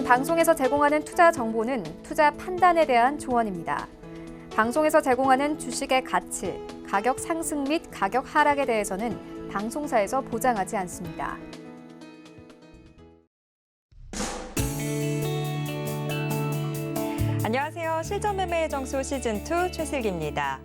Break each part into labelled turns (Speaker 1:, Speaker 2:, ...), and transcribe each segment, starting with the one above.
Speaker 1: 방송에서 제공하는 투자 정보는 투자 판단에 대한 조언입니다. 방송에서 제공하는 주식의 가치, 가격 상승 및 가격 하락에 대해서는 방송사에서 보장하지 않습니다.
Speaker 2: 안녕하세요. 실전매매의 정수 시즌2 최슬기입니다.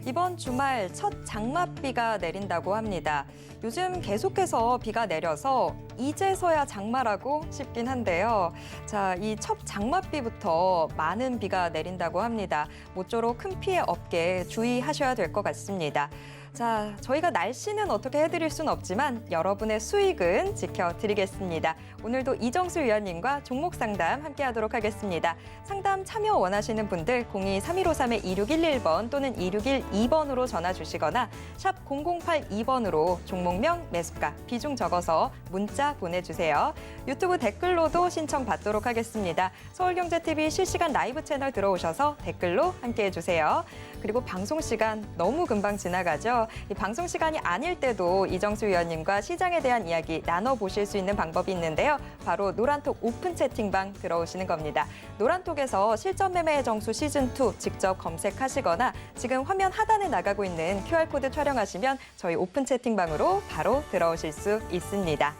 Speaker 2: 이번 주말 첫 장맛비가 내린다고 합니다. 요즘 계속해서 비가 내려서 이제서야 장마라고 싶긴 한데요. 자, 이 첫 장맛비부터 많은 비가 내린다고 합니다. 모쪼록 큰 피해 없게 주의하셔야 될 것 같습니다. 자, 저희가 날씨는 어떻게 해드릴 수는 없지만 여러분의 수익은 지켜드리겠습니다. 오늘도 이정수 위원님과 종목 상담 함께하도록 하겠습니다. 상담 참여 원하시는 분들 02-3153-2611번 또는 2612번으로 전화 주시거나 샵 0082번으로 종목명, 매수가, 비중 적어서 문자 보내주세요. 유튜브 댓글로도 신청받도록 하겠습니다. 서울경제TV 실시간 라이브 채널 들어오셔서 댓글로 함께해주세요. 그리고 방송 시간 너무 금방 지나가죠. 이 방송 시간이 아닐 때도 이정수 위원님과 시장에 대한 이야기 나눠보실 수 있는 방법이 있는데요. 바로 노란톡 오픈 채팅방 들어오시는 겁니다. 노란톡에서 실전매매의 정수 시즌2 직접 검색하시거나 지금 화면 하단에 나가고 있는 QR코드 촬영하시면 저희 오픈 채팅방으로 바로 들어오실 수 있습니다.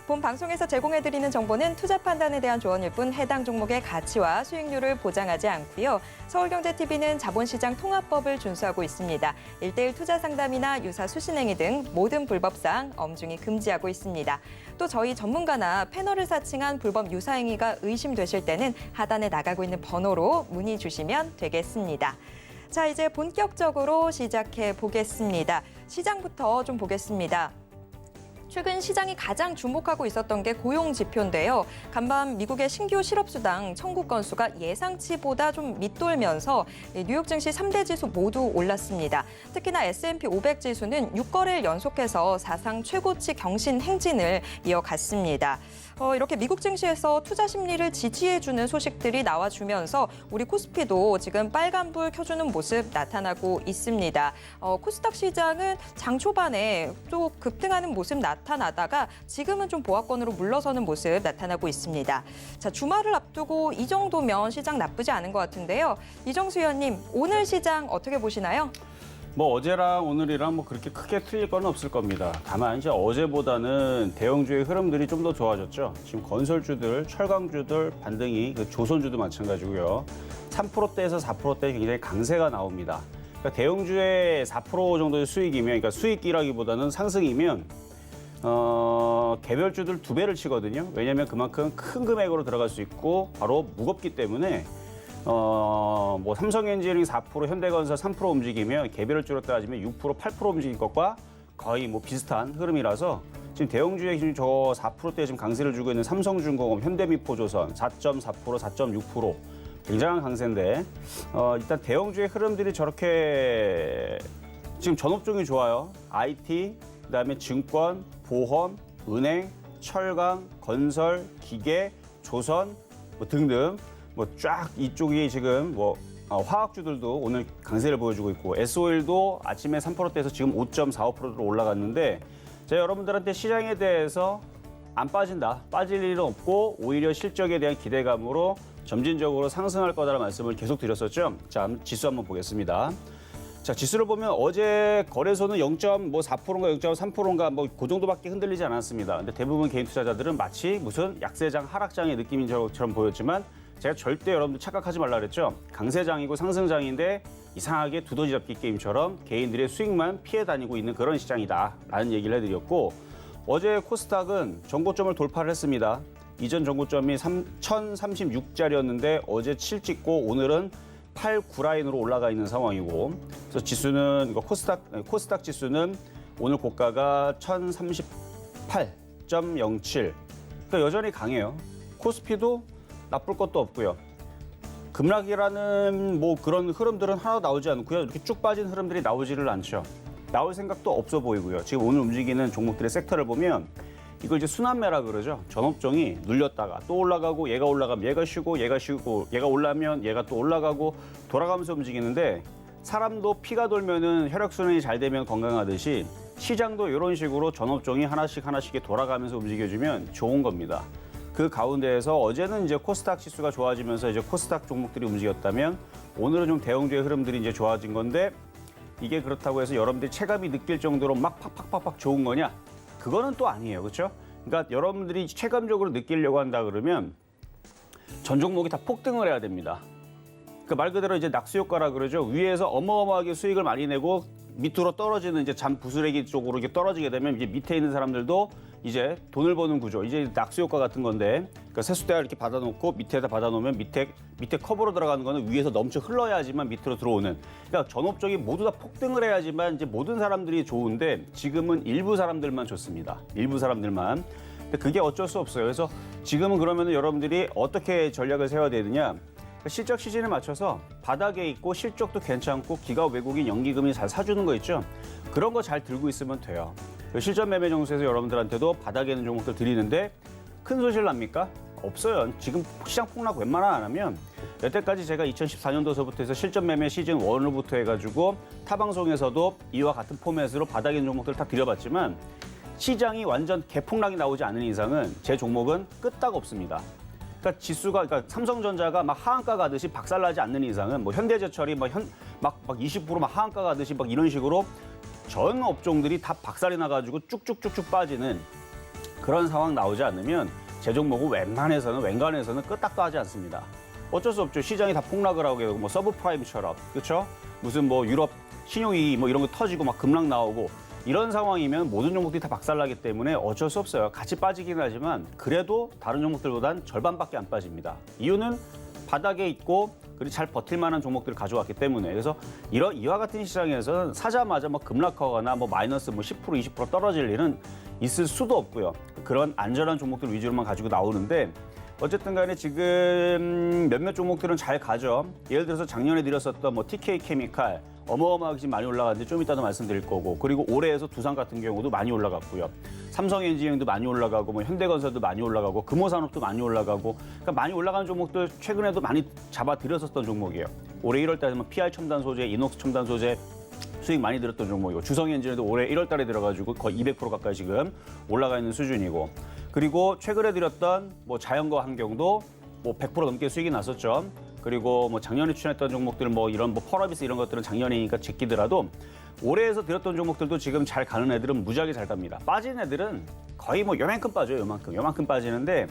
Speaker 2: 본 방송에서 제공해드리는 정보는 투자 판단에 대한 조언일 뿐 해당 종목의 가치와 수익률을 보장하지 않고요. 서울경제TV는 자본시장 통합법을 준수하고 있습니다. 1:1 투자 상담이나 유사 수신행위 등 모든 불법사항 엄중히 금지하고 있습니다. 또 저희 전문가나 패널을 사칭한 불법 유사행위가 의심되실 때는 하단에 나가고 있는 번호로 문의 주시면 되겠습니다. 자, 이제 본격적으로 시작해 보겠습니다. 시장부터 좀 보겠습니다. 최근 시장이 가장 주목하고 있었던 게 고용 지표인데요. 간밤 미국의 신규 실업수당 청구 건수가 예상치보다 좀 밑돌면서 뉴욕 증시 3대 지수 모두 올랐습니다. 특히나 S&P 500 지수는 6거래일 연속해서 사상 최고치 경신 행진을 이어갔습니다. 이렇게 미국 증시에서 투자 심리를 지지해주는 소식들이 나와주면서 우리 코스피도 지금 빨간불 켜주는 모습 나타나고 있습니다. 코스닥 시장은 장 초반에 또 급등하는 모습 나타나다가 지금은 좀 보합권으로 물러서는 모습 나타나고 있습니다. 자, 주말을 앞두고 이 정도면 시장 나쁘지 않은 것 같은데요. 이정수 위원님, 오늘 시장 어떻게 보시나요?
Speaker 3: 어제랑 오늘이랑 그렇게 크게 틀릴 건 없을 겁니다. 다만 이제 어제보다는 대형주의 흐름들이 좀 더 좋아졌죠. 지금 건설주들, 철강주들 반등이 조선주도 마찬가지고요. 3%대에서 4%대 굉장히 강세가 나옵니다. 그러니까 대형주의 4% 정도의 수익이면, 그러니까 수익이라기보다는 상승이면 개별주들 2배를 치거든요. 왜냐하면 그만큼 큰 금액으로 들어갈 수 있고 바로 무겁기 때문에. 삼성엔지니어링 4%, 현대건설 3% 움직이면 개별주로 따지면 6%, 8% 움직일 것과 거의 비슷한 흐름이라서 지금 대형주의 기준 저 4%대 지금 강세를 주고 있는 삼성중공업, 현대미포조선 4.4%, 4.6% 굉장한 강세인데 일단 대형주의 흐름들이 저렇게 지금 전업종이 좋아요. IT, 그다음에 증권, 보험, 은행, 철강, 건설, 기계, 조선 등등. 쫙 이쪽이 지금 화학주들도 오늘 강세를 보여주고 있고 SO일도 아침에 3%대에서 지금 5.45%로 올라갔는데 제가 여러분들한테 시장에 대해서 안 빠진다, 빠질 일은 없고 오히려 실적에 대한 기대감으로 점진적으로 상승할 거다라는 말씀을 계속 드렸었죠. 자, 지수 한번 보겠습니다. 자, 지수를 보면 어제 거래소는 0.4%인가 0.3%인가 그 정도밖에 흔들리지 않았습니다. 근데 대부분 개인 투자자들은 마치 무슨 약세장, 하락장의 느낌인처럼 보였지만 제가 절대 여러분들 착각하지 말라 그랬죠. 강세장이고 상승장인데 이상하게 두더지 잡기 게임처럼 개인들의 수익만 피해 다니고 있는 그런 시장이다라는 얘기를 해드렸고 어제 코스닥은 전고점을 돌파를 했습니다. 이전 전고점이 1036짜리였는데 어제 7 찍고 오늘은 8, 9라인으로 올라가 있는 상황이고 그래서 지수는 코스닥 지수는 오늘 고가가 1038.07 그러니까 여전히 강해요. 코스피도 나쁠 것도 없고요. 급락이라는 그런 흐름들은 하나도 나오지 않고요. 이렇게 쭉 빠진 흐름들이 나오지를 않죠. 나올 생각도 없어 보이고요. 지금 오늘 움직이는 종목들의 섹터를 보면 이걸 이제 순환매라 그러죠. 전업종이 눌렸다가 또 올라가고 얘가 올라가면 얘가 쉬고 얘가 쉬고 얘가 올라면 얘가 또 올라가고 돌아가면서 움직이는데 사람도 피가 돌면은 혈액순환이 잘 되면 건강하듯이 시장도 이런 식으로 전업종이 하나씩 돌아가면서 움직여주면 좋은 겁니다. 그 가운데에서 어제는 이제 코스닥 지수가 좋아지면서 이제 코스닥 종목들이 움직였다면 오늘은 좀 대형주의 흐름들이 이제 좋아진 건데 이게 그렇다고 해서 여러분들이 체감이 느낄 정도로 막 팍팍팍팍 좋은 거냐? 그거는 또 아니에요. 그렇죠? 그러니까 여러분들이 체감적으로 느끼려고 한다 그러면 전 종목이 다 폭등을 해야 됩니다. 그 말 그대로 이제 낙수 효과라 그러죠. 위에서 어마어마하게 수익을 많이 내고 밑으로 떨어지는 이제 잠 부스레기 쪽으로 이렇게 떨어지게 되면 이제 밑에 있는 사람들도 이제 돈을 버는 구조. 이제 낙수 효과 같은 건데, 그러니까 세숫대가 이렇게 받아놓고 밑에다 받아놓으면 밑에 컵으로 들어가는 거는 위에서 넘쳐 흘러야지만 밑으로 들어오는. 그러니까 전업적이 모두 다 폭등을 해야지만 이제 모든 사람들이 좋은데 지금은 일부 사람들만 좋습니다. 일부 사람들만. 근데 그게 어쩔 수 없어요. 그래서 지금은 그러면 여러분들이 어떻게 전략을 세워야 되느냐? 실적 시즌에 맞춰서 바닥에 있고 실적도 괜찮고 기가 외국인 연기금이 잘 사주는 거 있죠. 그런 거 잘 들고 있으면 돼요. 실전 매매 정수에서 여러분들한테도 바닥에 있는 종목들 드리는데 큰 소실 납니까? 없어요. 지금 시장 폭락 웬만하면 안 하면 여태까지 제가 2014년도서부터 해서 실전 매매 시즌 1부터 해가지고 타방송에서도 이와 같은 포맷으로 바닥에 있는 종목들 다 드려봤지만 시장이 완전 개폭락이 나오지 않는 이상은 제 종목은 끄떡 없습니다. 그러니까 지수가, 그러니까 삼성전자가 막 하한가 가듯이 박살나지 않는 이상은 뭐 현대제철이 막 20% 막 하한가 가듯이 막 이런 식으로 전 업종들이 다 박살이 나가지고 쭉쭉쭉쭉 빠지는 그런 상황 나오지 않으면 제 종목은 웬간해서는 끄떡도 하지 않습니다. 어쩔 수 없죠. 시장이 다 폭락을 하게 되고 뭐 서브프라임처럼 그렇죠? 무슨 뭐 유럽 신용위기 뭐 이런 거 터지고 막 급락 나오고 이런 상황이면 모든 종목들이 다 박살나기 때문에 어쩔 수 없어요. 같이 빠지긴 하지만 그래도 다른 종목들보단 절반밖에 안 빠집니다. 이유는 바닥에 있고 그리고 잘 버틸 만한 종목들을 가져왔기 때문에. 그래서 이와 같은 시장에서는 사자마자 뭐 급락하거나 뭐 마이너스 뭐 10% 20% 떨어질 일은 있을 수도 없고요. 그런 안전한 종목들 위주로만 가지고 나오는데 어쨌든 간에 지금 몇몇 종목들은 잘 가죠. 예를 들어서 작년에 드렸었던 뭐 TK 케미칼 어마어마하게 지금 많이 올라갔는데 좀 이따도 말씀드릴 거고, 그리고 올해에서 두산 같은 경우도 많이 올라갔고요. 삼성엔지니어링도 많이 올라가고 뭐 현대건설도 많이 올라가고 금호산업도 많이 올라가고, 그러니까 많이 올라가는 종목들 최근에도 많이 잡아드렸었던 종목이에요. 올해 1월 달에 PR 첨단 소재, 이녹스 첨단 소재 수익 많이 들었던 종목이고, 주성엔지니어도 올해 1월 달에 들어가지고 거의 200% 가까이 지금 올라가 있는 수준이고, 그리고 최근에 드렸던 뭐 자연과 환경도 뭐 100% 넘게 수익이 났었죠. 그리고 뭐 작년에 추천했던 종목들 뭐 이런 뭐 펄어비스 이런 것들은 작년이니까 제끼더라도 올해에서 드렸던 종목들도 지금 잘 가는 애들은 무지하게 잘 갑니다. 빠진 애들은 거의 뭐 요만큼 빠져요. 요만큼 빠지는데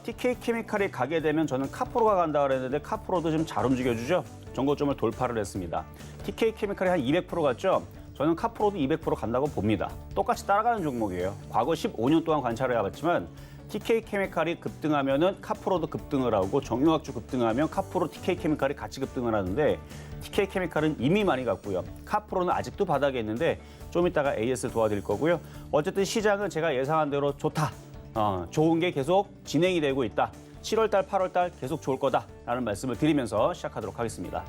Speaker 3: TK 케미칼이 가게 되면 저는 카프로가 간다 그랬는데 카프로도 지금 잘 움직여주죠. 전고점을 돌파를 했습니다. TK 케미칼이 한 200% 갔죠. 저는 카프로도 200% 간다고 봅니다. 똑같이 따라가는 종목이에요. 과거 15년 동안 관찰을 해봤지만 TK 케미칼이 급등하면은 카프로도 급등을 하고 정유학주 급등하면 카프로 TK 케미칼이 같이 급등을 하는데 TK 케미칼은 이미 많이 갔고요. 카프로는 아직도 바닥에 있는데 좀 이따가 AS 도와드릴 거고요. 어쨌든 시장은 제가 예상한 대로 좋다. 좋은 게 계속 진행이 되고 있다. 7월 달, 8월 달 계속 좋을 거다라는 말씀을 드리면서 시작하도록 하겠습니다.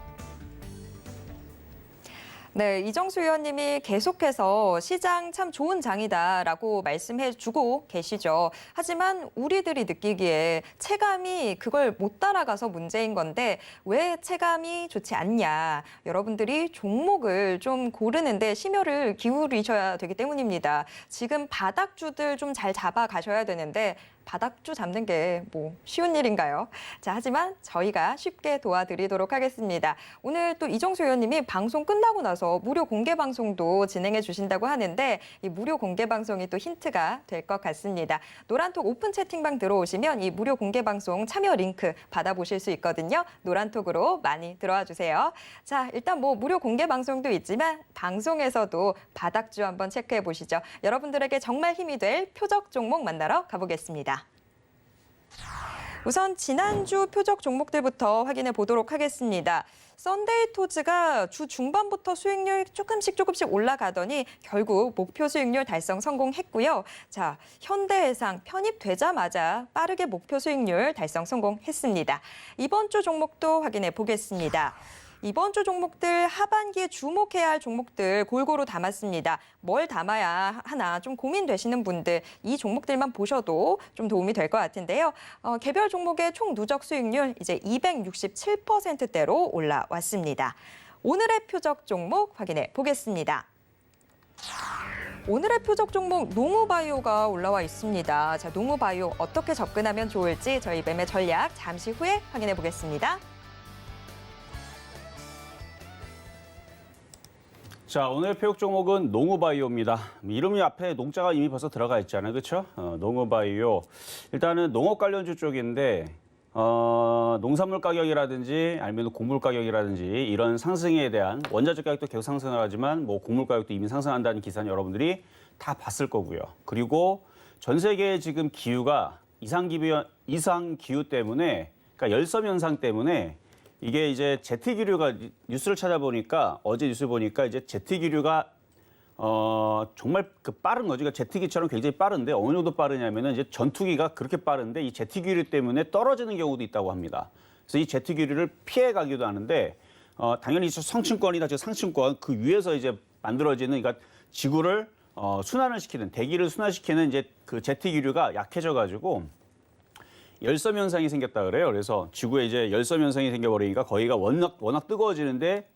Speaker 2: 네, 이정수 의원님이 계속해서 시장 참 좋은 장이다라고 말씀해주고 계시죠. 하지만 우리들이 느끼기에 체감이 그걸 못 따라가서 문제인 건데 왜 체감이 좋지 않냐. 여러분들이 종목을 좀 고르는데 심혈을 기울이셔야 되기 때문입니다. 지금 바닥주들 좀 잘 잡아가셔야 되는데 바닥주 잡는 게 뭐 쉬운 일인가요? 자, 하지만 저희가 쉽게 도와드리도록 하겠습니다. 오늘 또 이정수 의원님이 방송 끝나고 나서 무료 공개 방송도 진행해 주신다고 하는데 이 무료 공개 방송이 또 힌트가 될 것 같습니다. 노란톡 오픈 채팅방 들어오시면 이 무료 공개 방송 참여 링크 받아보실 수 있거든요. 노란톡으로 많이 들어와 주세요. 자, 일단 뭐 무료 공개 방송도 있지만 방송에서도 바닥주 한번 체크해 보시죠. 여러분들에게 정말 힘이 될 표적 종목 만나러 가보겠습니다. 우선 지난주 표적 종목들부터 확인해 보도록 하겠습니다. 썬데이토즈가 주 중반부터 수익률 조금씩 올라가더니 결국 목표 수익률 달성 성공했고요. 자, 현대해상 편입되자마자 빠르게 목표 수익률 달성 성공했습니다. 이번 주 종목도 확인해 보겠습니다. 이번 주 종목들 하반기에 주목해야 할 종목들 골고루 담았습니다. 뭘 담아야 하나 좀 고민되시는 분들 이 종목들만 보셔도 좀 도움이 될 것 같은데요. 개별 종목의 총 누적 수익률 이제 267%대로 올라왔습니다. 오늘의 표적 종목 확인해 보겠습니다. 오늘의 표적 종목 농우바이오가 올라와 있습니다. 자, 농우바이오 어떻게 접근하면 좋을지 저희 매매 전략 잠시 후에 확인해 보겠습니다.
Speaker 3: 자, 오늘 표적 종목은 농우바이오입니다. 이름이 앞에 농자가 이미 벌써 들어가 있잖아요. 그렇죠? 농우바이오. 일단은 농업 관련주 쪽인데 농산물 가격이라든지 아니면 곡물 가격이라든지 이런 상승에 대한 원자재 가격도 계속 상승을 하지만 뭐 곡물 가격도 이미 상승한다는 기사는 여러분들이 다 봤을 거고요. 그리고 전 세계의 지금 기후가 이상 기후 때문에 그러니까 열섬 현상 때문에 이게 이제 제트 기류가 뉴스를 찾아보니까 어제 뉴스 보니까 이제 제트 기류가 정말 그 빠른 거죠. 그러니까 제트기처럼 굉장히 빠른데 어느 정도 빠르냐면은 이제 전투기가 그렇게 빠른데 이 제트기류 때문에 떨어지는 경우도 있다고 합니다. 그래서 이 제트기류를 피해 가기도 하는데 당연히 성층권이나 저 상층권 그 위에서 이제 만들어지는 그러니까 지구를 순환을 시키는 대기를 순환시키는 이제 그 제트기류가 약해져 가지고 열섬 현상이 생겼다 그래요. 그래서 지구에 이제 열섬 현상이 생겨버리니까 거기가 워낙 뜨거워지는데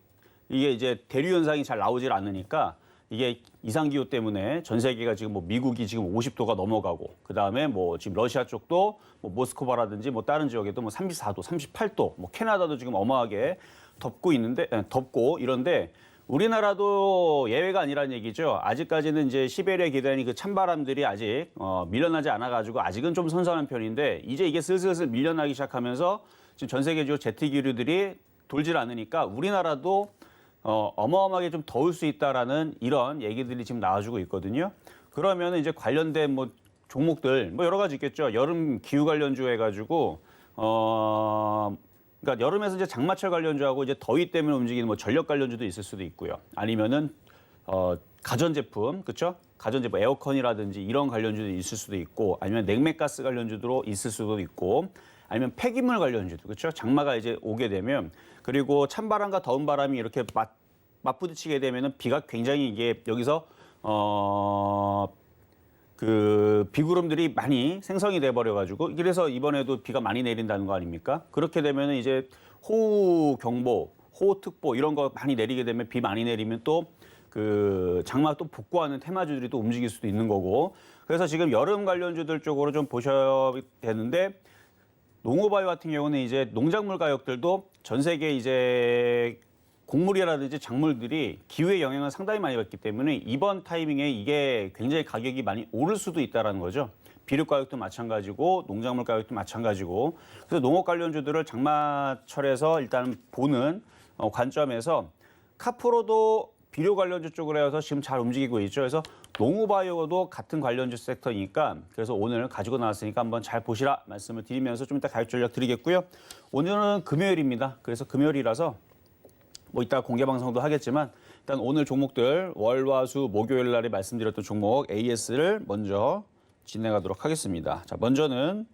Speaker 3: 이게 이제 대류 현상이 잘 나오질 않으니까 이게 이상기후 때문에 전 세계가 지금 뭐 미국이 지금 50도가 넘어가고 그다음에 뭐 지금 러시아 쪽도 뭐 모스크바라든지 뭐 다른 지역에도 뭐 34도, 38도, 뭐 캐나다도 지금 어마하게 덥고 이런데 우리나라도 예외가 아니라는 얘기죠. 아직까지는 이제 시베리아 계단이 그 찬바람들이 아직 밀려나지 않아가지고 아직은 좀 선선한 편인데 이제 이게 슬슬 밀려나기 시작하면서 지금 전 세계적으로 제트 기류들이 돌질 않으니까 우리나라도 어마어마하게 좀 더울 수 있다라는 이런 얘기들이 지금 나와주고 있거든요. 그러면 이제 관련된 뭐 종목들 뭐 여러 가지 있겠죠. 여름 기후 관련주 해가지고 그러니까 여름에서 이제 장마철 관련주하고 이제 더위 때문에 움직이는 뭐 전력 관련주도 있을 수도 있고요. 아니면은 가전제품 그렇죠? 가전제품 에어컨이라든지 이런 관련주도 있을 수도 있고 아니면 냉매가스 관련주도 있을 수도 있고. 아니면 폐기물 관련주도 그렇죠. 장마가 이제 오게 되면 그리고 찬바람과 더운 바람이 이렇게 맞부딪히게 되면은 비가 굉장히 이게 여기서 그 비구름들이 많이 생성이 돼 버려 가지고 그래서 이번에도 비가 많이 내린다는 거 아닙니까? 그렇게 되면은 이제 호우 경보, 호우 특보 이런 거 많이 내리게 되면 비 많이 내리면 또 그 장마 또 복구하는 테마주들이 또 움직일 수도 있는 거고 그래서 지금 여름 관련주들 쪽으로 좀 보셔야 되는데. 농업바이오 같은 경우는 이제 농작물 가격들도 전 세계 이제 곡물이라든지 작물들이 기후의 영향을 상당히 많이 받기 때문에 이번 타이밍에 이게 굉장히 가격이 많이 오를 수도 있다는 거죠. 비료 가격도 마찬가지고 농작물 가격도 마찬가지고 그래서 농업 관련주들을 장마철에서 일단 보는 관점에서 카프로도 비료 관련주 쪽으로 해서 지금 잘 움직이고 있죠. 그래서 농우바이오도 같은 관련주 섹터니까 그래서 오늘 가지고 나왔으니까 한번 잘 보시라 말씀을 드리면서 좀 이따 가격 전략 드리겠고요. 오늘은 금요일입니다. 그래서 금요일이라서 뭐 이따 공개 방송도 하겠지만 일단 오늘 종목들 월화수 목요일 날에 말씀드렸던 종목 AS를 먼저 진행하도록 하겠습니다. 자, 먼저는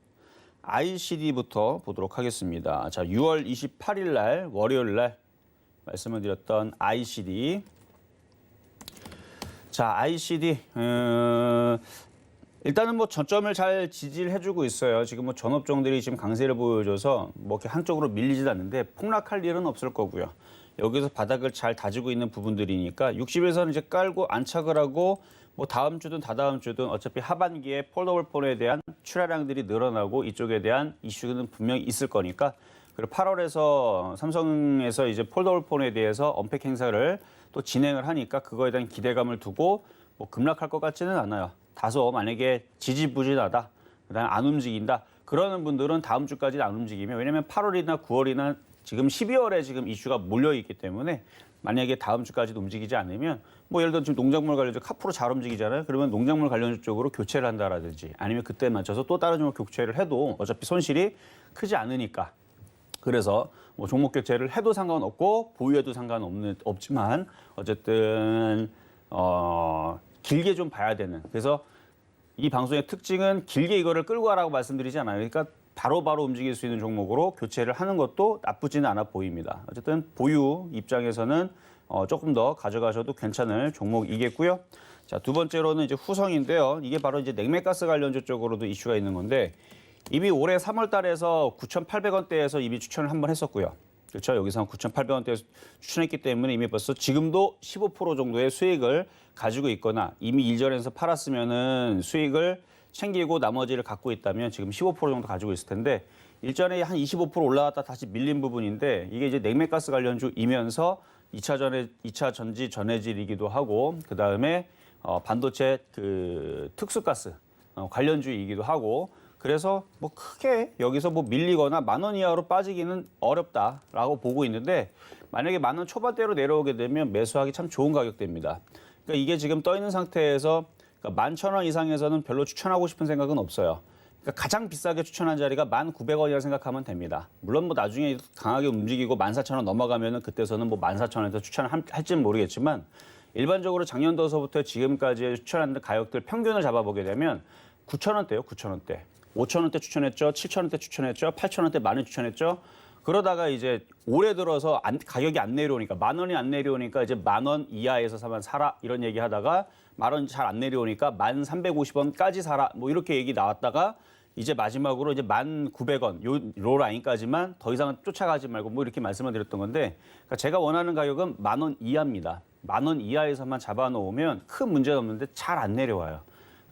Speaker 3: ICD부터 보도록 하겠습니다. 자, 6월 28일 날 월요일 날 말씀을 드렸던 ICD. 자, ICD 일단은 뭐 저점을 잘 지지를 해주고 있어요. 지금 뭐 전업종들이 지금 강세를 보여줘서 뭐 이렇게 한쪽으로 밀리지도 않는데 폭락할 일은 없을 거고요. 여기서 바닥을 잘 다지고 있는 부분들이니까 60에서는 이제 깔고 안착을 하고 뭐 다음 주든 다다음 주든 어차피 하반기에 폴더블 폰에 대한 출하량들이 늘어나고 이쪽에 대한 이슈는 분명히 있을 거니까 그리고 8월에서 삼성에서 이제 폴더블 폰에 대해서 언팩 행사를 또 진행을 하니까 그거에 대한 기대감을 두고 뭐 급락할 것 같지는 않아요. 다소 만약에 지지부진하다, 그다음에 안 움직인다 그러는 분들은 다음 주까지는 안 움직이면 왜냐하면 8월이나 9월이나 지금 12월에 지금 이슈가 몰려 있기 때문에 만약에 다음 주까지도 움직이지 않으면 뭐 예를 들어 지금 농작물 관련주 카프로 잘 움직이잖아요. 그러면 농작물 관련주 쪽으로 교체를 한다라든지 아니면 그때 맞춰서 또 다른 종목 교체를 해도 어차피 손실이 크지 않으니까. 그래서 뭐 종목 교체를 해도 상관없고 보유해도 상관없지만 어쨌든 길게 좀 봐야 되는. 그래서 이 방송의 특징은 길게 이거를 끌고 가라고 말씀드리지 않아요. 그러니까 바로바로 움직일 수 있는 종목으로 교체를 하는 것도 나쁘지는 않아 보입니다. 어쨌든 보유 입장에서는 조금 더 가져가셔도 괜찮을 종목이겠고요. 자, 두 번째로는 이제 후성인데요. 이게 바로 이제 냉매가스 관련주 쪽으로도 이슈가 있는 건데 이미 올해 3월 달에서 9,800원대에서 이미 추천을 한번 했었고요. 그렇죠. 여기서 한 9,800원대 추천했기 때문에 이미 벌써 지금도 15% 정도의 수익을 가지고 있거나 이미 일전에서 팔았으면은 수익을 챙기고 나머지를 갖고 있다면 지금 15% 정도 가지고 있을 텐데 일전에 한 25% 올라갔다 다시 밀린 부분인데 이게 이제 냉매가스 관련주이면서 2차 전지 전해질이기도 하고 그다음에 반도체 그 특수가스 관련주이기도 하고 그래서 뭐 크게 여기서 뭐 밀리거나 10,000원 이하로 빠지기는 어렵다라고 보고 있는데 만약에 10,000원 초반대로 내려오게 되면 매수하기 참 좋은 가격대입니다. 그러니까 이게 지금 떠 있는 상태에서 그러니까 11,000원 이상에서는 별로 추천하고 싶은 생각은 없어요. 그러니까 가장 비싸게 추천한 자리가 1,900원이라 생각하면 됩니다. 물론 뭐 나중에 강하게 움직이고 14,000원 넘어가면은 그때서는 뭐 14,000원에서 추천을 할지는 모르겠지만 일반적으로 작년도서부터 지금까지 추천한 가격들 평균을 잡아보게 되면 9,000원대요, 9,000원대. 5,000원대 추천했죠, 7,000원대 추천했죠, 8,000원대 많이 추천했죠. 그러다가 이제 올해 들어서 가격이 안 내려오니까 10,000원이 안 내려오니까 이제 10,000원 이하에서 사라 이런 얘기 하다가 10,000원 잘 안 내려오니까 1,350원까지 사라 뭐 이렇게 얘기 나왔다가 이제 마지막으로 이제 1,900원 요 라인까지만 더 이상은 쫓아가지 말고 뭐 이렇게 말씀을 드렸던 건데 그러니까 제가 원하는 가격은 10,000원 이하입니다. 10,000원 이하에서만 잡아놓으면 큰 문제는 없는데 잘 안 내려와요.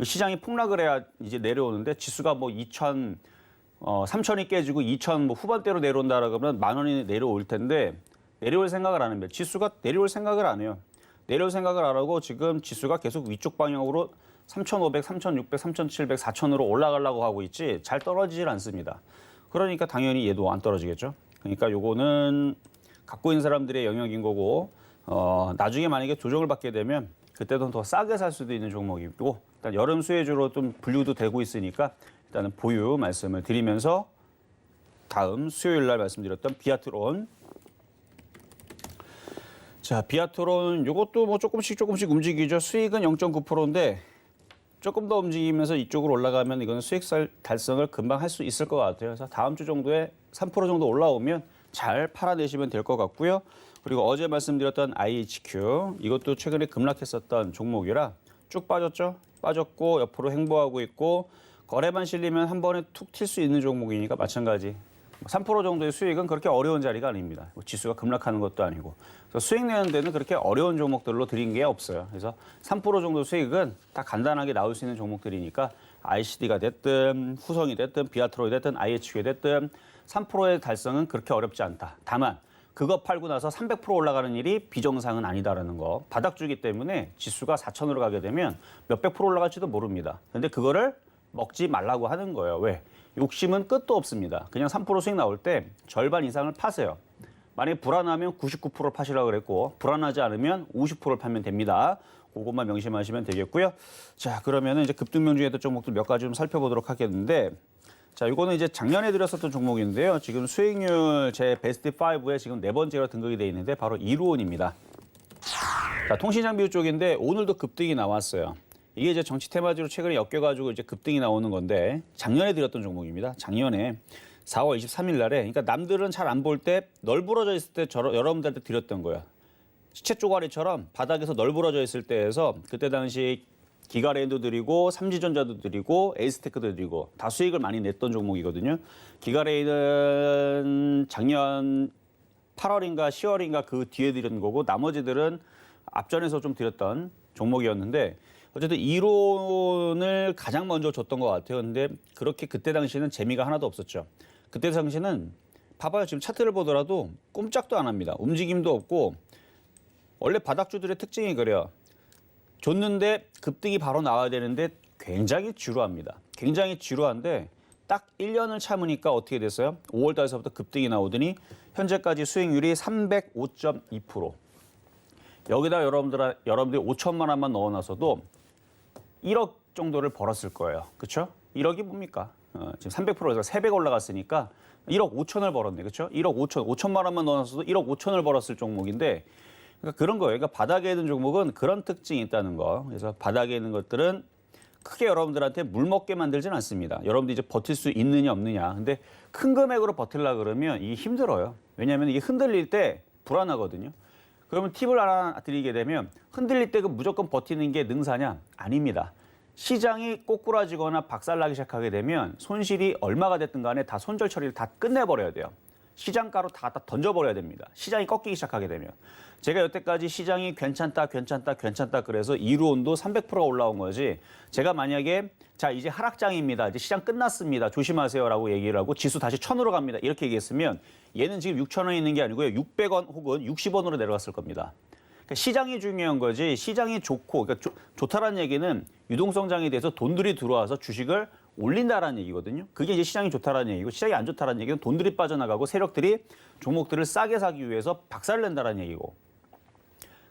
Speaker 3: 시장이 폭락을 해야 이제 내려오는데 지수가 뭐 3,000이 깨지고 2,000 뭐 후반대로 내려온다라 그러면 10,000원이 내려올 텐데 내려올 생각을 안 합니다. 지수가 내려올 생각을 안 해요. 내려올 생각을 안 하고 지금 지수가 계속 위쪽 방향으로 3,500, 3,600, 3,700, 4,000으로 올라가려고 하고 있지 잘 떨어지질 않습니다. 그러니까 당연히 얘도 안 떨어지겠죠. 그러니까 요거는 갖고 있는 사람들의 영역인 거고 나중에 만약에 조정을 받게 되면 그때도 더 싸게 살 수도 있는 종목이고 일단 여름 수혜주로 좀 분류도 되고 있으니까 일단은 보유 말씀을 드리면서 다음 수요일 날 말씀드렸던 비아트론. 자, 비아트론 요것도 뭐 조금씩 움직이죠. 수익은 0.9%인데 조금 더 움직이면서 이쪽으로 올라가면 이거는 수익 달성을 금방 할 수 있을 것 같아요. 그래서 다음 주 정도에 3% 정도 올라오면 잘 팔아내시면 될 것 같고요. 그리고 어제 말씀드렸던 IHQ 이것도 최근에 급락했었던 종목이라 쭉 빠졌죠. 빠졌고 옆으로 횡보하고 있고 거래만 실리면 한 번에 툭 튈 수 있는 종목이니까 마찬가지. 3% 정도의 수익은 그렇게 어려운 자리가 아닙니다. 지수가 급락하는 것도 아니고. 그래서 수익 내는 데는 그렇게 어려운 종목들로 드린 게 없어요. 그래서 3% 정도 수익은 다 간단하게 나올 수 있는 종목들이니까 ICD가 됐든 후성이 됐든 비아트로이 됐든 IHQ가 됐든 3%의 달성은 그렇게 어렵지 않다. 다만 그거 팔고 나서 300% 올라가는 일이 비정상은 아니다라는 거. 바닥주기 때문에 지수가 4,000으로 가게 되면 몇백 프로 올라갈지도 모릅니다. 근데 그거를 먹지 말라고 하는 거예요. 왜? 욕심은 끝도 없습니다. 그냥 3% 수익 나올 때 절반 이상을 파세요. 만약에 불안하면 99%를 파시라고 그랬고 불안하지 않으면 50%를 팔면 됩니다. 그것만 명심하시면 되겠고요. 자, 그러면 이제 급등명 중에 종목들 몇 가지 좀 살펴보도록 하겠는데 자, 이거는 이제 작년에 드렸었던 종목인데요. 지금 수익률 제 베스트 5에 지금 4번째로 등극이 돼 있는데 바로 이루온입니다. 자, 통신장비 쪽인데 오늘도 급등이 나왔어요. 이게 이제 정치 테마주로 최근에 엮여가지고 이제 급등이 나오는 건데 작년에 드렸던 종목입니다. 작년에 4월 23일 날에 그러니까 남들은 잘 안 볼 때 널브러져 있을 때 여러분들한테 드렸던 거예요. 시체 쪼가리처럼 바닥에서 널브러져 있을 때에서 그때 당시 기가레인도 드리고 삼지전자도 드리고 에이스테크도 드리고 다 수익을 많이 냈던 종목이거든요. 기가레인은 작년 8월인가 10월인가 그 뒤에 드린 거고 나머지들은 앞전에서 좀 드렸던 종목이었는데 어쨌든 이론을 가장 먼저 줬던 것 같아요. 근데 그렇게 그때 당시에는 재미가 하나도 없었죠. 그때 당시에는 봐봐요. 지금 차트를 보더라도 꼼짝도 안 합니다. 움직임도 없고 원래 바닥주들의 특징이 그래요. 줬는데 급등이 바로 나와야 되는데 굉장히 지루합니다. 굉장히 지루한데 딱 1년을 참으니까 어떻게 됐어요? 5월 달서부터 급등이 나오더니 현재까지 수익률이 305.2%. 여기다 여러분들이 5천만 원만 넣어놔서도 1억 정도를 벌었을 거예요. 그렇죠? 1억이 뭡니까? 지금 300%에서 3배 올라갔으니까 1억 5천을 벌었네. 그렇죠? 1억 5천만 원만 넣어놔서도 1억 5천을 벌었을 종목인데 그러니까 그런 거예요. 그러니까 바닥에 있는 종목은 그런 특징이 있다는 거. 그래서 바닥에 있는 것들은 크게 여러분들한테 물 먹게 만들진 않습니다. 여러분들이 이제 버틸 수 있느냐 없느냐. 근데 큰 금액으로 버틸라 그러면 이게 힘들어요. 왜냐하면 이게 흔들릴 때 불안하거든요. 그러면 팁을 하나 드리게 되면 흔들릴 때 그 무조건 버티는 게 능사냐? 아닙니다. 시장이 꼬꾸라지거나 박살나기 시작하게 되면 손실이 얼마가 됐든 간에 다 손절 처리를 다 끝내버려야 돼요. 시장가로 다 던져버려야 됩니다. 시장이 꺾이기 시작하게 되면. 제가 여태까지 시장이 괜찮다 그래서 이루온도 300%가 올라온 거지. 제가 만약에 자 이제 하락장입니다. 이제 시장 끝났습니다. 조심하세요라고 얘기를 하고 지수 다시 1,000으로 갑니다. 이렇게 얘기했으면 얘는 지금 6,000원에 있는 게 아니고요. 600원 혹은 60원으로 내려갔을 겁니다. 그러니까 시장이 중요한 거지. 시장이 좋고 그러니까 좋다라는 얘기는 유동성장에 대해서 돈들이 들어와서 주식을 올린다라는 얘기거든요. 그게 이제 시장이 좋다라는 얘기고 시장이 안 좋다라는 얘기는 돈들이 빠져나가고 세력들이 종목들을 싸게 사기 위해서 박살을 낸다라는 얘기고.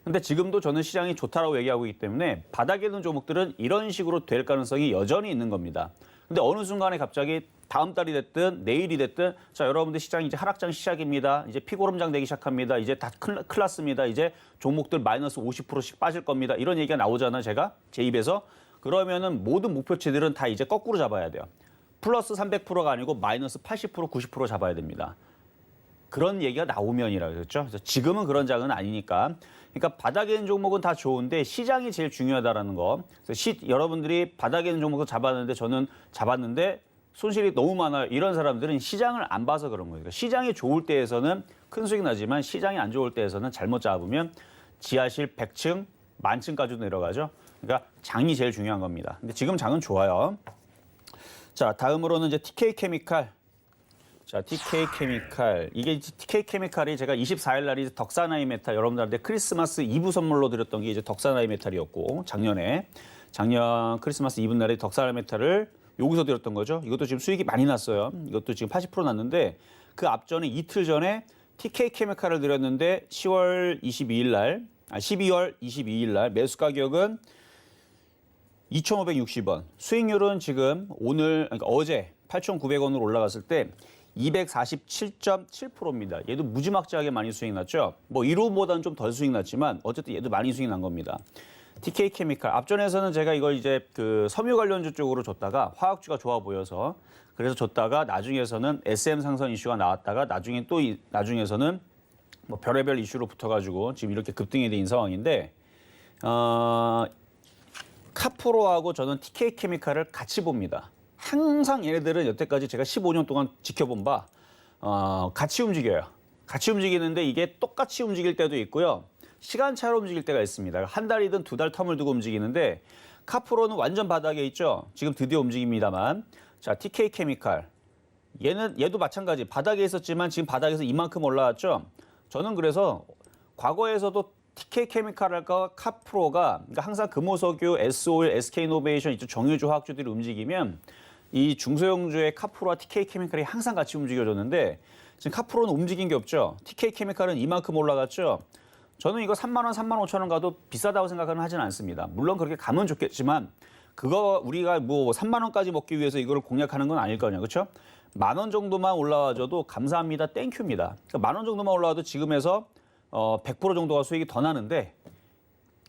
Speaker 3: 근데 지금도 저는 시장이 좋다라고 얘기하고 있기 때문에 바닥에 있는 종목들은 이런 식으로 될 가능성이 여전히 있는 겁니다. 근데 어느 순간에 갑자기 다음 달이 됐든 내일이 됐든 자 여러분들 시장이 이제 하락장 시작입니다. 이제 피고름장 되기 시작합니다. 이제 다 큰일 났습니다. 이제 종목들 마이너스 50%씩 빠질 겁니다. 이런 얘기가 나오잖아요. 제가 제 입에서. 그러면은 모든 목표치들은 다 이제 거꾸로 잡아야 돼요. 플러스 300%가 아니고 마이너스 80%, 90% 잡아야 됩니다. 그런 얘기가 나오면이라 그랬죠. 그래서 지금은 그런 장은 아니니까. 그러니까 바닥에 있는 종목은 다 좋은데 시장이 제일 중요하다라는 거. 그래서 여러분들이 바닥에 있는 종목을 잡았는데 저는 잡았는데 손실이 너무 많아요. 이런 사람들은 시장을 안 봐서 그런 거예요. 그러니까 시장이 좋을 때에서는 큰 수익 나지만 시장이 안 좋을 때에서는 잘못 잡으면 지하실 100층, 만층까지도 내려가죠. 그러니까 장이 제일 중요한 겁니다. 근데 지금 장은 좋아요. 자, 다음으로는 이제 TK케미칼. 자, TK케미칼. 이게 TK케미칼이 제가 24일 날이 덕사나이 메탈 여러분들한테 크리스마스 이브 선물로 드렸던 게 이제 덕사나이 메탈이었고 작년 크리스마스 이브 날에 덕사나이 메탈을 여기서 드렸던 거죠. 이것도 지금 수익이 많이 났어요. 이것도 지금 80% 났는데 그 앞전에 이틀 전에 TK케미칼을 드렸는데 12월 22일 날 매수 가격은 2,560원. 수익률은 지금 그러니까 어제 8,900원으로 올라갔을 때 247.7%입니다. 얘도 무지막지하게 많이 수익 났죠. 뭐 이루보다는 좀 덜 수익 났지만 어쨌든 얘도 많이 수익 난 겁니다. TK케미칼 앞전에서는 제가 이걸 이제 그 섬유 관련주 쪽으로 줬다가 화학주가 좋아 보여서 그래서 줬다가 나중에서는 SM 상선 이슈가 나왔다가 나중에서는 뭐 별의별 이슈로 붙어가지고 지금 이렇게 급등이 된 상황인데 카프로하고 저는 TK케미칼을 같이 봅니다. 항상 얘네들은 여태까지 제가 15년 동안 지켜본 바 같이 움직여요. 같이 움직이는데 이게 똑같이 움직일 때도 있고요. 시간차로 움직일 때가 있습니다. 한 달이든 두 달 텀을 두고 움직이는데 카프로는 완전 바닥에 있죠. 지금 드디어 움직입니다만. 자, TK케미칼. 얘도 마찬가지. 바닥에 있었지만 지금 바닥에서 이만큼 올라왔죠. 저는 그래서 과거에서도 TK케미칼과 카프로가 그러니까 항상 금호석유, S오일, SK이노베이션 이쪽 정유주 화학주들이 움직이면 이 중소형주의 카프로와 TK케미칼이 항상 같이 움직여줬는데 지금 카프로는 움직인 게 없죠. TK케미칼은 이만큼 올라갔죠. 저는 이거 3만 원, 3만 5천 원 가도 비싸다고 생각은 하진 않습니다. 물론 그렇게 가면 좋겠지만 그거 우리가 뭐 3만 원까지 먹기 위해서 이거를 공략하는 건 아닐 거냐, 그렇죠? 10,000원 정도만 올라와줘도 감사합니다, 땡큐입니다. 그러니까 10,000원 정도만 올라와도 지금에서 100% 정도가 수익이 더 나는데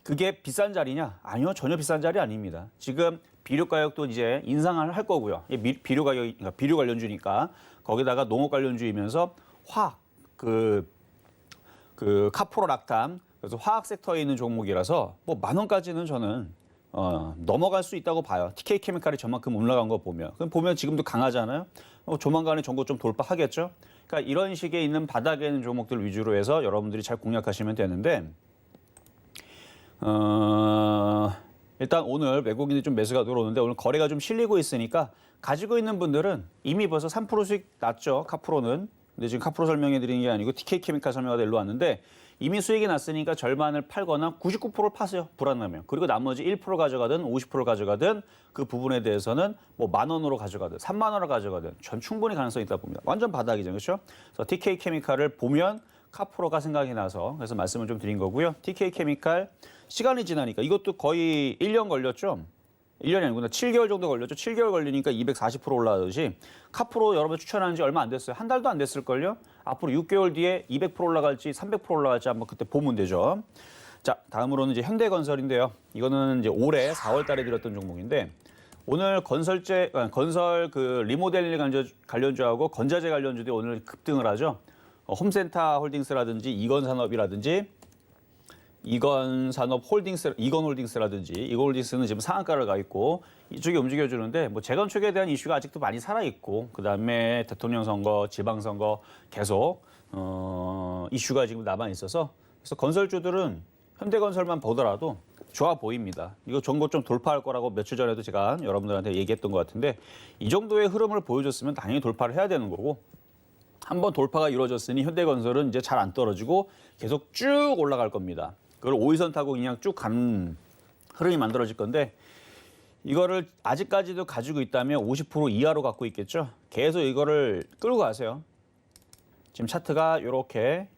Speaker 3: 그게 비싼 자리냐? 아니요, 전혀 비싼 자리 아닙니다. 지금 비료 가격도 이제 인상을 할 거고요. 비료 가격이 그러니까 비료 관련주니까 거기다가 농업 관련주이면서 화학 그 카프로락탄 그래서 화학 섹터에 있는 종목이라서 뭐 10,000원까지는 저는 넘어갈 수 있다고 봐요. TK케미칼이 저만큼 올라간 거 보면. 그럼 보면 지금도 강하잖아요. 조만간에 정도 좀 돌파하겠죠. 그러니까 이런 식의 있는 바닥에 있는 종목들 위주로 해서 여러분들이 잘 공략하시면 되는데 일단 오늘 외국인이 좀 매수가 들어오는데 오늘 거래가 좀 실리고 있으니까 가지고 있는 분들은 이미 벌써 3% 수익 났죠. 카프로는. 근데 지금 카프로 설명해 드리는 게 아니고 TK케미칼 설명가 일로 왔는데 이미 수익이 났으니까 절반을 팔거나 99%를 파세요. 불안하면. 그리고 나머지 1% 가져가든 50% 가져가든 그 부분에 대해서는 뭐 10,000원으로 가져가든 30,000원으로 가져가든 전 충분히 가능성이 있다 봅니다. 완전 바닥이죠. 그렇죠? 그래서 TK케미칼을 보면 카프로가 생각이 나서 그래서 말씀을 좀 드린 거고요. TK케미칼 시간이 지나니까 이것도 거의 1년 걸렸죠. 1년이 아니구나. 7개월 정도 걸렸죠. 7개월 걸리니까 240% 올라가듯이 카프로 여러분 추천한 지 얼마 안 됐어요. 한 달도 안 됐을걸요. 앞으로 6개월 뒤에 200% 올라갈지 300% 올라갈지 한번 그때 보면 되죠. 자, 다음으로는 이제 현대건설인데요. 이거는 이제 올해 4월 달에 들었던 종목인데 오늘 건설 그 리모델링 관련주하고 건자재 관련주들이 오늘 급등을 하죠. 홈센터 홀딩스라든지 이건산업이라든지 이건홀딩스라든지 이건홀딩스는 지금 상한가를 가 있고 이쪽이 움직여주는데 뭐 재건축에 대한 이슈가 아직도 많이 살아 있고 그다음에 대통령 선거, 지방선거 계속 이슈가 지금 남아 있어서 그래서 건설주들은 현대건설만 보더라도 좋아 보입니다. 이거 전고 좀 돌파할 거라고 며칠 전에도 제가 여러분들한테 얘기했던 것 같은데 이 정도의 흐름을 보여줬으면 당연히 돌파를 해야 되는 거고 한번 돌파가 이루어졌으니 현대건설은 이제 잘 안 떨어지고 계속 쭉 올라갈 겁니다. 그걸 5일선 타고 그냥 쭉 가는 흐름이 만들어질 건데 이거를 아직까지도 가지고 있다면 50% 이하로 갖고 있겠죠. 계속 이거를 끌고 가세요. 지금 차트가 이렇게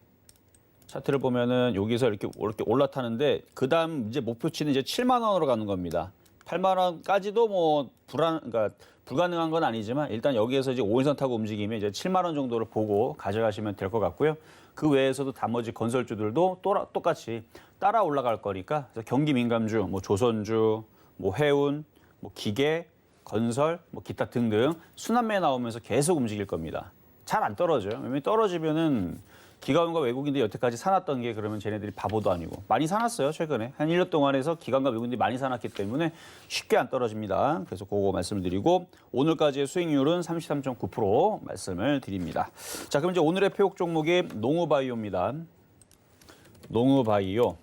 Speaker 3: 차트를 보면은 여기서 이렇게 올라타는데 그다음 이제 목표치는 이제 7만 원으로 가는 겁니다. 8만 원까지도 뭐 그러니까 불가능한 건 아니지만 일단 여기에서 이제 5일선 타고 움직이면 이제 7만 원 정도를 보고 가져가시면 될 것 같고요. 그 외에서도 나머지 건설주들도 똑같이 따라 올라갈 거니까 그래서 경기 민감주, 뭐 조선주, 뭐 해운, 뭐 기계, 건설, 뭐 기타 등등 순환매 나오면서 계속 움직일 겁니다. 잘 안 떨어져요. 왜냐면 떨어지면은 기관과 외국인들이 여태까지 사놨던 게 그러면 쟤네들이 바보도 아니고 많이 사놨어요. 최근에 한 1년 동안 해서 기관과 외국인들이 많이 사놨기 때문에 쉽게 안 떨어집니다. 그래서 그거 말씀을 드리고 오늘까지의 수익률은 33.9% 말씀을 드립니다. 자, 그럼 이제 오늘의 표적 종목이 농우바이오입니다. 농우바이오.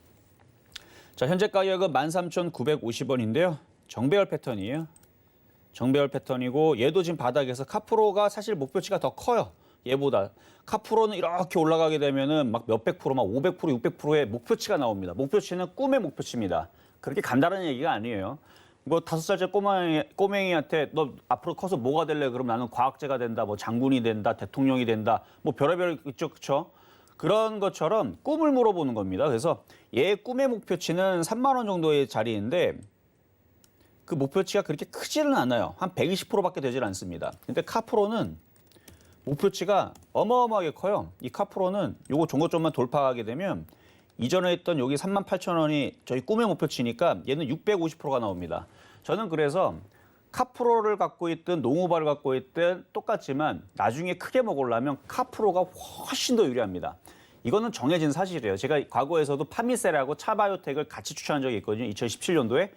Speaker 3: 자, 현재 가격은 13,950원인데요. 정배열 패턴이에요. 정배열 패턴이고 얘도 지금 바닥에서 카프로가 사실 목표치가 더 커요. 얘보다. 카프로는 이렇게 올라가게 되면은 막 몇백 프로, 막 500%, 600%의 목표치가 나옵니다. 목표치는 꿈의 목표치입니다. 그렇게 간단한 얘기가 아니에요. 뭐 5살째 꼬맹이한테 너 앞으로 커서 뭐가 될래? 그러면 나는 과학자가 된다, 뭐 장군이 된다, 대통령이 된다, 뭐 별의별 있죠, 그렇죠? 그런 것처럼 꿈을 물어보는 겁니다. 그래서 얘 꿈의 목표치는 3만 원 정도의 자리인데 그 목표치가 그렇게 크지는 않아요. 한 120%밖에 되질 않습니다. 근데 카프로는 목표치가 어마어마하게 커요. 이 카프로는 요거 종고점만 돌파하게 되면 이전에 했던 여기 38,000원이 저희 꿈의 목표치니까 얘는 650%가 나옵니다. 저는 그래서 카프로를 갖고 있든 농우바를 갖고 있든 똑같지만 나중에 크게 먹으려면 카프로가 훨씬 더 유리합니다. 이거는 정해진 사실이에요. 제가 과거에서도 파미셀하고 차바이오텍을 같이 추천한 적이 있거든요. 2017년도에.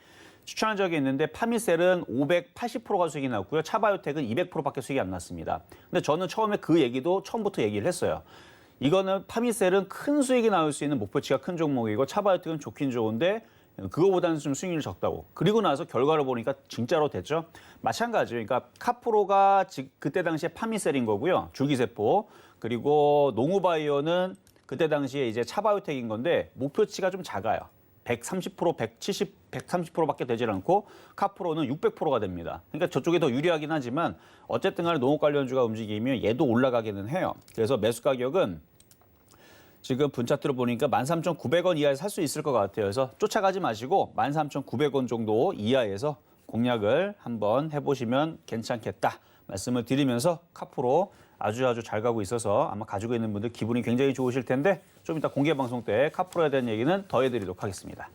Speaker 3: 추천한 적이 있는데 파미셀은 580%가 수익이 났고요. 차바이오텍은 200%밖에 수익이 안 났습니다. 근데 저는 처음에 그 얘기도 처음부터 얘기를 했어요. 이거는 파미셀은 큰 수익이 나올 수 있는 목표치가 큰 종목이고 차바이오텍은 좋긴 좋은데 그거보다는 좀 수익률이 적다고. 그리고 나서 결과를 보니까 진짜로 됐죠. 마찬가지예요. 그러니까 카프로가 그때 당시에 파미셀인 거고요. 줄기세포. 그리고 농우바이오는 그때 당시에 이제 차바이오텍인 건데 목표치가 좀 작아요. 130%, 170, 130%밖에 되질 않고 카프로는 600%가 됩니다. 그러니까 저쪽이 더 유리하긴 하지만 어쨌든 간에 농업 관련주가 움직이면 얘도 올라가기는 해요. 그래서 매수 가격은 지금 분차트를 보니까 13,900원 이하에서 살 수 있을 것 같아요. 그래서 쫓아가지 마시고 13,900원 정도 이하에서 공략을 한번 해보시면 괜찮겠다 말씀을 드리면서 카프로 아주 잘 가고 있어서 아마 가지고 있는 분들 기분이 굉장히 좋으실 텐데 좀 이따 공개 방송 때 카프로에 대한 얘기는 더 해드리도록 하겠습니다.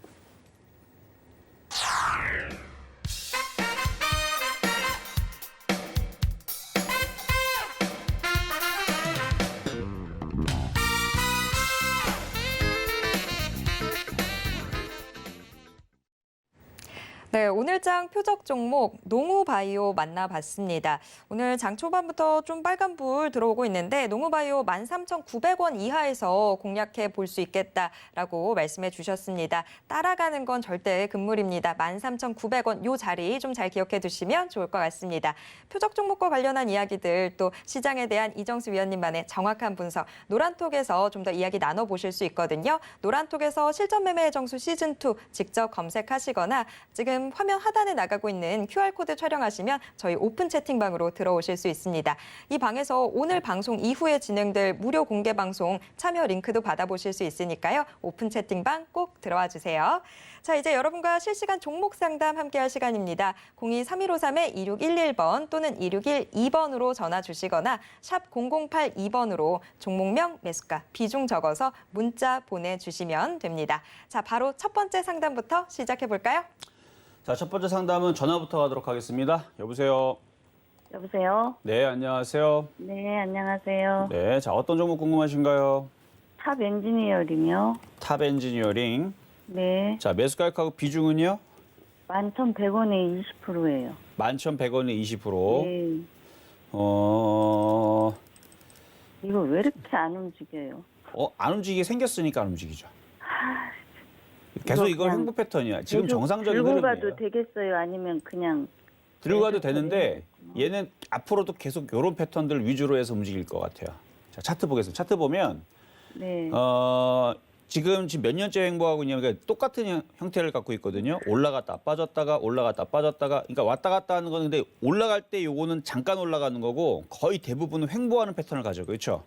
Speaker 2: 네, 오늘장 표적 종목 농우바이오 만나봤습니다. 오늘 장 초반부터 좀 빨간불 들어오고 있는데 농우바이오 13,900원 이하에서 공략해 볼 수 있겠다라고 말씀해 주셨습니다. 따라가는 건 절대 금물입니다. 13,900원 요 자리 좀 잘 기억해 두시면 좋을 것 같습니다. 표적 종목과 관련한 이야기들 또 시장에 대한 이정수 위원님만의 정확한 분석 노란톡에서 좀 더 이야기 나눠보실 수 있거든요. 노란톡에서 실전 매매 정수 시즌2 직접 검색하시거나 지금 화면 하단에 나가고 있는 QR코드 촬영하시면 저희 오픈 채팅방으로 들어오실 수 있습니다. 이 방에서 오늘 방송 이후에 진행될 무료 공개 방송 참여 링크도 받아보실 수 있으니까요. 오픈 채팅방 꼭 들어와 주세요. 자, 이제 여러분과 실시간 종목 상담 함께할 시간입니다. 02-3111번 또는 2612번으로 전화 주시거나 샵 0082번으로 종목명, 매수가, 비중 적어서 문자 보내주시면 됩니다. 자, 바로 첫 번째 상담부터 시작해 볼까요?
Speaker 3: 자, 첫 번째 상담은 전화부터 가도록 하겠습니다. 여보세요.
Speaker 4: 여보세요?
Speaker 3: 네, 안녕하세요.
Speaker 4: 네, 안녕하세요.
Speaker 3: 네, 자, 어떤 종목 궁금하신가요?
Speaker 4: 탑 엔지니어링이요.
Speaker 3: 탑 엔지니어링.
Speaker 4: 네.
Speaker 3: 자, 매수가격 가격 비중은요?
Speaker 4: 11,100원에 20%예요.
Speaker 3: 11,100원에 20%.
Speaker 4: 네. 이거 왜 이렇게 안 움직여요?
Speaker 3: 안 움직이게 생겼으니까 안 움직이죠. 계속 이걸
Speaker 4: 그냥
Speaker 3: 횡보 패턴이야. 지금
Speaker 4: 계속
Speaker 3: 정상적인
Speaker 4: 들고
Speaker 3: 흐름이에요.
Speaker 4: 가도 되겠어요? 아니면 그냥
Speaker 3: 들고 가도
Speaker 4: 계속
Speaker 3: 되는데
Speaker 4: 들고
Speaker 3: 얘는 앞으로도 계속 이런 패턴들 위주로 해서 움직일 것 같아요. 자, 차트 보겠습니다. 차트 보면
Speaker 4: 네.
Speaker 3: 지금 몇 년째 횡보하고 있냐면 그러니까 똑같은 형태를 갖고 있거든요. 올라갔다 빠졌다가 올라갔다 빠졌다가 그러니까 왔다 갔다 하는 거는 근데 올라갈 때 요거는 잠깐 올라가는 거고 거의 대부분은 횡보하는 패턴을 가져요. 그렇죠?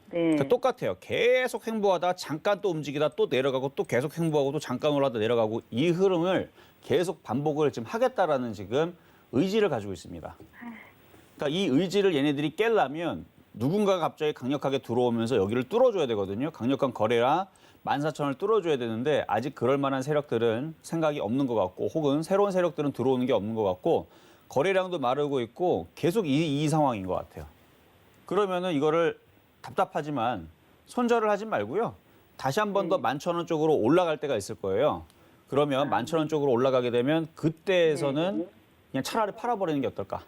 Speaker 4: 네.
Speaker 3: 그러니까 똑같아요. 계속 횡보하다 잠깐 또 움직이다 또 내려가고 또 계속 횡보하고 또 잠깐 올라가다 내려가고 이 흐름을 계속 반복을 지금 하겠다라는 지금 의지를 가지고 있습니다. 그러니까 이 의지를 얘네들이 깨려면 누군가가 갑자기 강력하게 들어오면서 여기를 뚫어줘야 되거든요. 강력한 거래라 14,000원을 뚫어줘야 되는데 아직 그럴 만한 세력들은 생각이 없는 것 같고 혹은 새로운 세력들은 들어오는 게 없는 것 같고 거래량도 마르고 있고 계속 이 상황인 것 같아요. 그러면은 이거를 답답하지만 손절을 하지 말고요. 다시 한 번 더 11,000원 쪽으로 올라갈 때가 있을 거예요. 그러면 11,000원 쪽으로 올라가게 되면 그때에서는 그냥 차라리 팔아버리는 게 어떨까?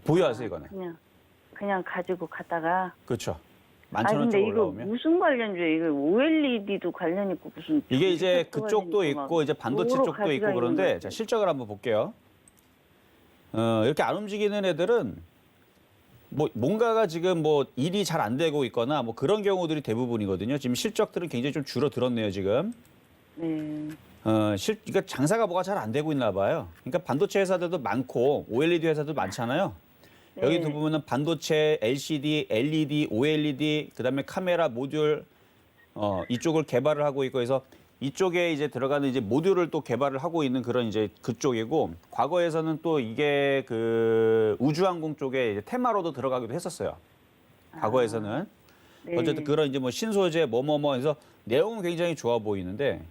Speaker 3: 보유하세요, 이거는.
Speaker 4: 그냥 가지고 가다가.
Speaker 3: 그렇죠.
Speaker 4: 아니
Speaker 3: 11,000원
Speaker 4: 근데
Speaker 3: 쪽으로
Speaker 4: 이거
Speaker 3: 올라오면.
Speaker 4: 무슨 관련주예요? 이거 OLED도 관련 있고 무슨
Speaker 3: 이게 이제
Speaker 4: 주식도
Speaker 3: 그쪽도
Speaker 4: 관련
Speaker 3: 있고 이제 반도체
Speaker 4: 여러
Speaker 3: 쪽도
Speaker 4: 가지가
Speaker 3: 있고
Speaker 4: 있는
Speaker 3: 그런데
Speaker 4: 것
Speaker 3: 자,
Speaker 4: 같아요.
Speaker 3: 실적을 한번 볼게요. 이렇게 안 움직이는 애들은 뭐 뭔가가 지금 뭐 일이 잘 안 되고 있거나 뭐 그런 경우들이 대부분이거든요. 지금 실적들은 굉장히 좀 줄어들었네요, 지금.
Speaker 4: 네.
Speaker 3: 그러니까 장사가 뭐가 잘 안 되고 있나 봐요. 그러니까 반도체 회사들도 많고 OLED 회사도 많잖아요. 여기
Speaker 4: 네.
Speaker 3: 보면은 반도체, LCD, LED, OLED, 그다음에 카메라 모듈 이쪽을 개발을 하고 있고 해서 이쪽에 이제 들어가는 이제 모듈을 또 개발을 하고 있는 그런 이제 그쪽이고 과거에서는 또 이게 그 우주항공 쪽에 이제 테마로도 들어가기도 했었어요. 과거에서는
Speaker 4: 네.
Speaker 3: 어쨌든 그런 이제 뭐 신소재 뭐뭐뭐 해서 내용은 굉장히 좋아 보이는데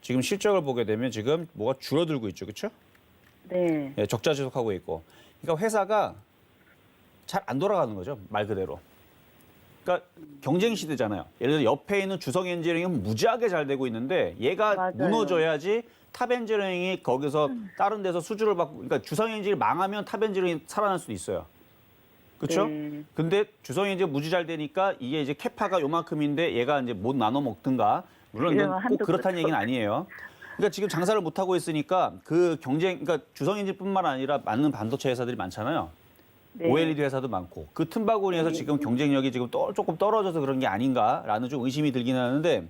Speaker 3: 지금 실적을 보게 되면 지금 뭐가 줄어들고 있죠, 그렇죠?
Speaker 4: 네.
Speaker 3: 예, 적자 지속하고 있고. 그러니까 회사가 잘 안 돌아가는 거죠, 말 그대로. 그러니까 경쟁 시대잖아요. 예를 들어 옆에 있는 주성 엔지니어링은 무지하게 잘 되고 있는데 얘가
Speaker 4: 맞아요.
Speaker 3: 무너져야지 탑 엔지니어링이 거기서 다른 데서 수주를 받고 그러니까 주성 엔지니어링이 망하면 탑 엔지니어링이 살아날 수도 있어요. 그렇죠?
Speaker 4: 네.
Speaker 3: 근데 주성 엔지니어링 무지 잘 되니까 이게 이제 캐파가 요만큼인데 얘가 이제 못 나눠 먹든가 물론 이건
Speaker 4: 이러면
Speaker 3: 꼭
Speaker 4: 한도
Speaker 3: 그렇다는
Speaker 4: 끝도
Speaker 3: 얘기는 아니에요. 그러니까 지금 장사를 못 하고 있으니까 그 경쟁 그러니까 주성 엔진뿐만 아니라 많은 반도체 회사들이 많잖아요.
Speaker 4: 네.
Speaker 3: OLED 회사도 많고 그 틈바구니에서 지금 경쟁력이 지금 조금 떨어져서 그런 게 아닌가라는 좀 의심이 들긴 하는데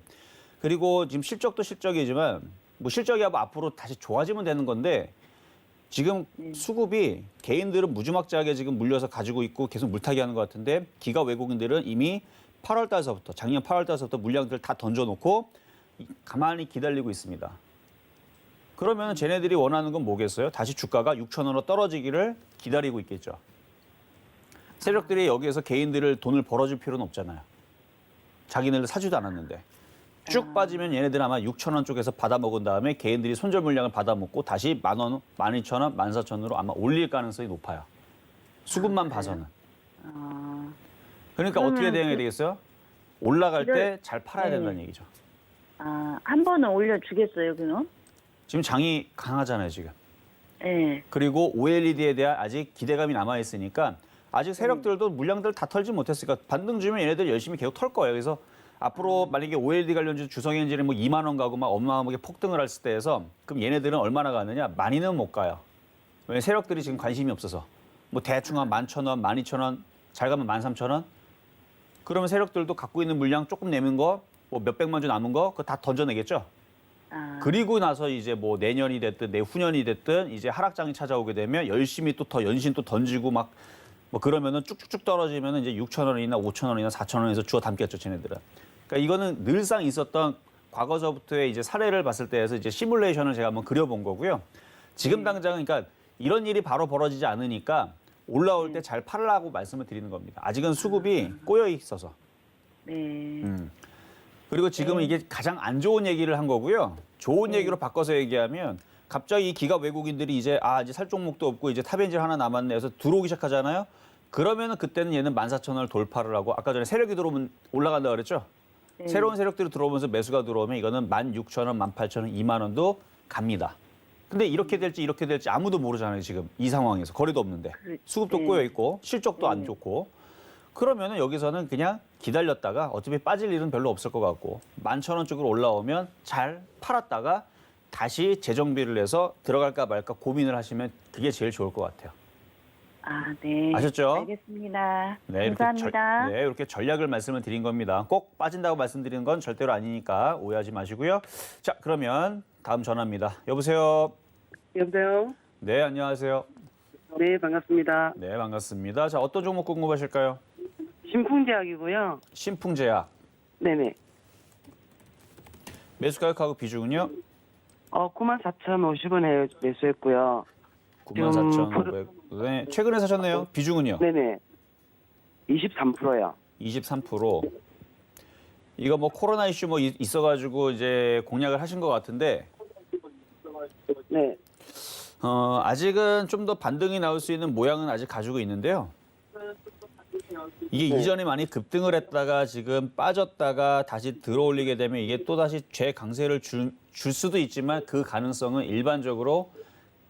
Speaker 3: 그리고 지금 실적도 실적이지만 뭐 실적이 뭐 앞으로 다시 좋아지면 되는 건데 지금 수급이 개인들은 무지막지하게 지금 물려서 가지고 있고 계속 물타기 하는 것 같은데 기가 외국인들은 이미 8월 달서부터 작년 8월 달서부터 물량들 다 던져놓고 가만히 기다리고 있습니다. 그러면 쟤네들이 원하는 건 뭐겠어요? 다시 주가가 6,000원으로 떨어지기를 기다리고 있겠죠. 세력들이 여기에서 개인들을 돈을 벌어줄 필요는 없잖아요. 자기네들 사지도 않았는데. 쭉 빠지면 얘네들 아마 6,000원 쪽에서 받아먹은 다음에 개인들이 손절 물량을 받아먹고 다시 10,000원, 12,000원, 14,000원으로 아마 올릴 가능성이 높아요. 수급만 봐서는. 그러니까 어떻게 대응해야 되겠어요? 올라갈 때 잘 팔아야
Speaker 4: 네.
Speaker 3: 된다는 얘기죠.
Speaker 4: 한 번은 올려주겠어요, 그럼?
Speaker 3: 지금 장이 강하잖아요, 지금.
Speaker 4: 네.
Speaker 3: 그리고 OLED에 대한 아직 기대감이 남아있으니까 아직 세력들도 물량들 다 털지 못했으니까 반등 주면 얘네들 열심히 계속 털 거예요. 그래서 앞으로 만약에 OLED 관련주 주성 엔진이 뭐 2만 원 가고 막 어마어마하게 폭등을 했을 때에서 그럼 얘네들은 얼마나 가느냐? 많이는 못 가요. 왜냐면 세력들이 지금 관심이 없어서. 뭐 대충 한 11,000원, 12,000원, 잘 가면 13,000원. 그러면 세력들도 갖고 있는 물량 조금 내는 거, 뭐 몇백만 주 남은 거, 그거 다 던져내겠죠? 그리고 나서 이제 뭐 내년이 됐든 내후년이 됐든 이제 하락장이 찾아오게 되면 열심히 또 더 연신 또 던지고 막 뭐 그러면은 쭉쭉쭉 떨어지면은 이제 6,000원이나 5,000원이나 4,000원에서 주워 담겠죠, 쟤네들은. 그러니까 이거는 늘상 있었던 과거서부터의 이제 사례를 봤을 때에서 이제 시뮬레이션을 제가 한번 그려본 거고요. 지금 당장은 그러니까 이런 일이 바로 벌어지지 않으니까 올라올 때 잘 팔라고 말씀을 드리는 겁니다. 아직은 수급이 꼬여 있어서.
Speaker 4: 네.
Speaker 3: 그리고 지금은 이게 가장 안 좋은 얘기를 한 거고요. 좋은 얘기로 바꿔서 얘기하면 갑자기 이 기가 외국인들이 이제 이제 살 종목도 없고 이제 탑엔진 하나 남았네 해서 들어오기 시작하잖아요. 그러면은 그때는 얘는 14,000원을 돌파를 하고 아까 전에 세력이 들어오면 올라간다 그랬죠.
Speaker 4: 네.
Speaker 3: 새로운 세력들이 들어오면서 매수가 들어오면 이거는 16,000원, 18,000원, 2만 원도 갑니다. 근데 이렇게 될지 아무도 모르잖아요, 지금. 이 상황에서. 거래도 없는데. 수급도
Speaker 4: 네.
Speaker 3: 꼬여 있고 실적도 안 좋고. 그러면은 여기서는 그냥 기다렸다가 어차피 빠질 일은 별로 없을 것 같고 11,000원 쪽으로 올라오면 잘 팔았다가 다시 재정비를 해서 들어갈까 말까 고민을 하시면 그게 제일 좋을 것 같아요.
Speaker 4: 아, 네.
Speaker 3: 아셨죠?
Speaker 4: 알겠습니다.
Speaker 3: 네,
Speaker 4: 감사합니다.
Speaker 3: 네, 이렇게 전략을 말씀을 드린 겁니다. 꼭 빠진다고 말씀드리는 건 절대로 아니니까 오해하지 마시고요. 자, 그러면 다음 전화입니다. 여보세요?
Speaker 5: 여보세요?
Speaker 3: 네, 안녕하세요.
Speaker 5: 네, 반갑습니다.
Speaker 3: 네, 반갑습니다. 자, 어떤 종목 궁금하실까요?
Speaker 5: 신풍제약이고요.
Speaker 3: 신풍제약.
Speaker 5: 네네.
Speaker 3: 매수 가격하고 비중은요?
Speaker 5: 94,050원에 매수했고요.
Speaker 3: 94,500. 네, 최근에 사셨네요. 비중은요?
Speaker 5: 네네. 23%요.
Speaker 3: 23%. 이거 뭐 코로나 이슈 뭐 있어가지고 이제 공략을 하신 것 같은데
Speaker 5: 네.
Speaker 3: 아직은 좀 더 반등이 나올 수 있는 모양은 아직 가지고 있는데요. 이게
Speaker 5: 네.
Speaker 3: 이전에 많이 급등을 했다가 지금 빠졌다가 다시 들어올리게 되면 이게 또다시 재강세를 줄 수도 있지만 그 가능성은 일반적으로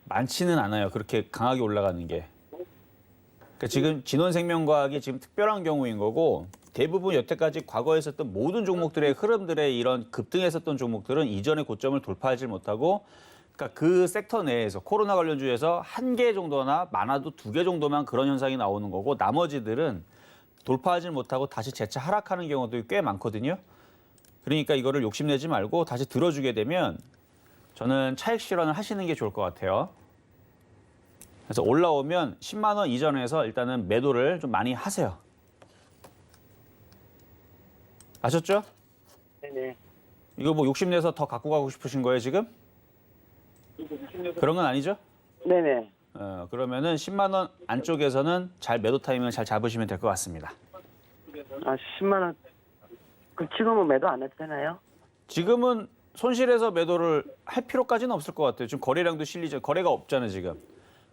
Speaker 3: 많지는 않아요. 그렇게 강하게 올라가는 게. 그러니까 지금 진원생명과학이 지금 특별한 경우인 거고 대부분 여태까지 과거에 있었던 모든 종목들의 흐름들의 이런 급등했었던 종목들은 이전의 고점을 돌파하지 못하고 그러니까 그 섹터 내에서 코로나 관련주에서 한 개 정도나 많아도 2개 정도만 그런 현상이 나오는 거고 나머지들은 돌파하지 못하고 다시 재차 하락하는 경우도 꽤 많거든요. 그러니까 이거를 욕심내지 말고 다시 들어주게 되면 저는 차익 실현을 하시는 게 좋을 것 같아요. 그래서 올라오면 10만 원 이전에서 일단은 매도를 좀 많이 하세요. 아셨죠?
Speaker 5: 네네.
Speaker 3: 이거 뭐 욕심내서 더 갖고 가고 싶으신 거예요, 지금? 그런 건 아니죠?
Speaker 5: 네네.
Speaker 3: 그러면은 10만 원 안쪽에서는 잘 매도 타이밍을 잘 잡으시면 될 것 같습니다.
Speaker 5: 10만 원. 그 지금은 매도 안 해도 되나요?
Speaker 3: 지금은 손실해서 매도를 할 필요까지는 없을 것 같아요. 지금 거래량도 실리죠. 거래가 없잖아요, 지금.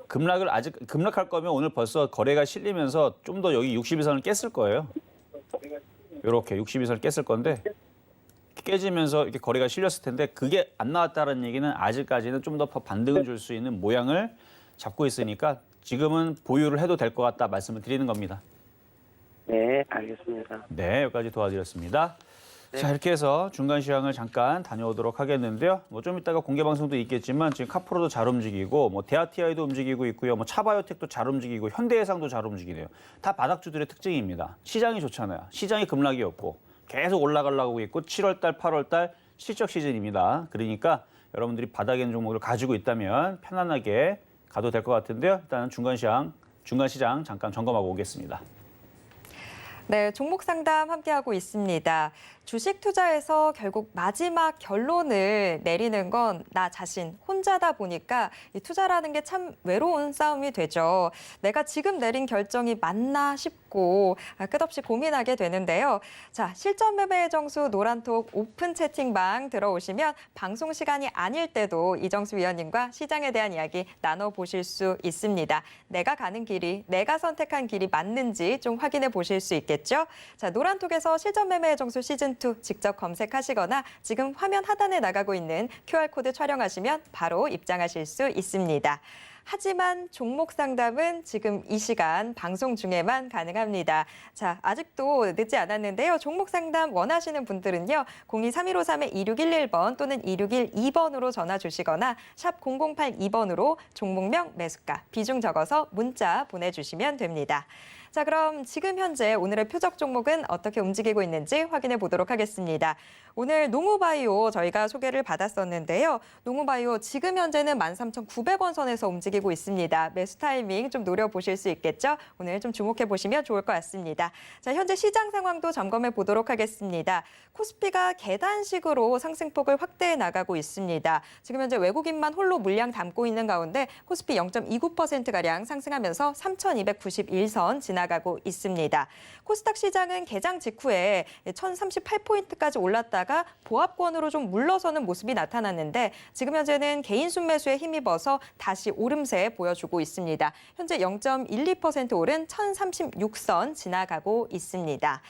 Speaker 3: 급락할 거면 오늘 벌써 거래가 실리면서 좀 더 여기 62선을 깼을 거예요. 이렇게 62선을 깼을 건데 깨지면서 이렇게 거래가 실렸을 텐데 그게 안 나왔다는 얘기는 아직까지는 좀 더 반등을 줄 수 있는 모양을 잡고 있으니까 지금은 보유를 해도 될 것 같다 말씀을 드리는 겁니다.
Speaker 5: 네, 알겠습니다.
Speaker 3: 네, 여기까지 도와드렸습니다.
Speaker 5: 네.
Speaker 3: 자, 이렇게 해서 중간 시황을 잠깐 다녀오도록 하겠는데요. 뭐 좀 이따가 공개 방송도 있겠지만 지금 카프로도 잘 움직이고 뭐 대아티아이도 움직이고 있고요. 뭐 차바이오텍도 잘 움직이고 현대해상도 잘 움직이네요. 다 바닥주들의 특징입니다. 시장이 좋잖아요. 시장이 급락이 없고 계속 올라가려고 있고 7월 달, 8월 달 실적 시즌입니다. 그러니까 여러분들이 바닥에 있는 종목을 가지고 있다면 편안하게 가도 될 것 같은데요. 일단 중간 시장 잠깐 점검하고 오겠습니다.
Speaker 2: 네, 종목 상담 함께하고 있습니다. 주식 투자에서 결국 마지막 결론을 내리는 건 나 자신 혼자다 보니까 이 투자라는 게 참 외로운 싸움이 되죠. 내가 지금 내린 결정이 맞나 싶고 끝없이 고민하게 되는데요. 자, 실전 매매의 정수 노란톡 오픈 채팅방 들어오시면 방송 시간이 아닐 때도 이정수 위원님과 시장에 대한 이야기 나눠보실 수 있습니다. 내가 가는 길이, 내가 선택한 길이 맞는지 좀 확인해 보실 수 있겠죠. 자, 노란톡에서 실전 매매의 정수 시즌2 직접 검색하시거나 지금 화면 하단에 나가고 있는 QR코드 촬영하시면 바로 입장하실 수 있습니다. 하지만 종목 상담은 지금 이 시간 방송 중에만 가능합니다. 자, 아직도 늦지 않았는데요. 종목 상담 원하시는 분들은요. 023153-2611번 또는 2612번으로 전화 주시거나 샵 0082번으로 종목명, 매수가, 비중 적어서 문자 보내주시면 됩니다. 자, 그럼 지금 현재 오늘의 표적 종목은 어떻게 움직이고 있는지 확인해 보도록 하겠습니다. 오늘 농우바이오 저희가 소개를 받았었는데요. 농우바이오 지금 현재는 13,900원 선에서 움직이고 있습니다. 매수 타이밍 좀 노려보실 수 있겠죠? 오늘 좀 주목해 보시면 좋을 것 같습니다. 자, 현재 시장 상황도 점검해 보도록 하겠습니다. 코스피가 계단식으로 상승폭을 확대해 나가고 있습니다. 지금 현재 외국인만 홀로 물량 담고 있는 가운데 코스피 0.29%가량 상승하면서 3,291선 지나가고 있습니다. 코스닥 시장은 개장 직후에 1,038포인트까지 올랐다가 보합권으로 좀 물러서는 모습이 나타났는데 지금 현재는 개인 순매수에 힘입어서 다시 오름세 보여주고 있습니다. 현재 0.12% 오른 1,036선 지나가고 있습니다.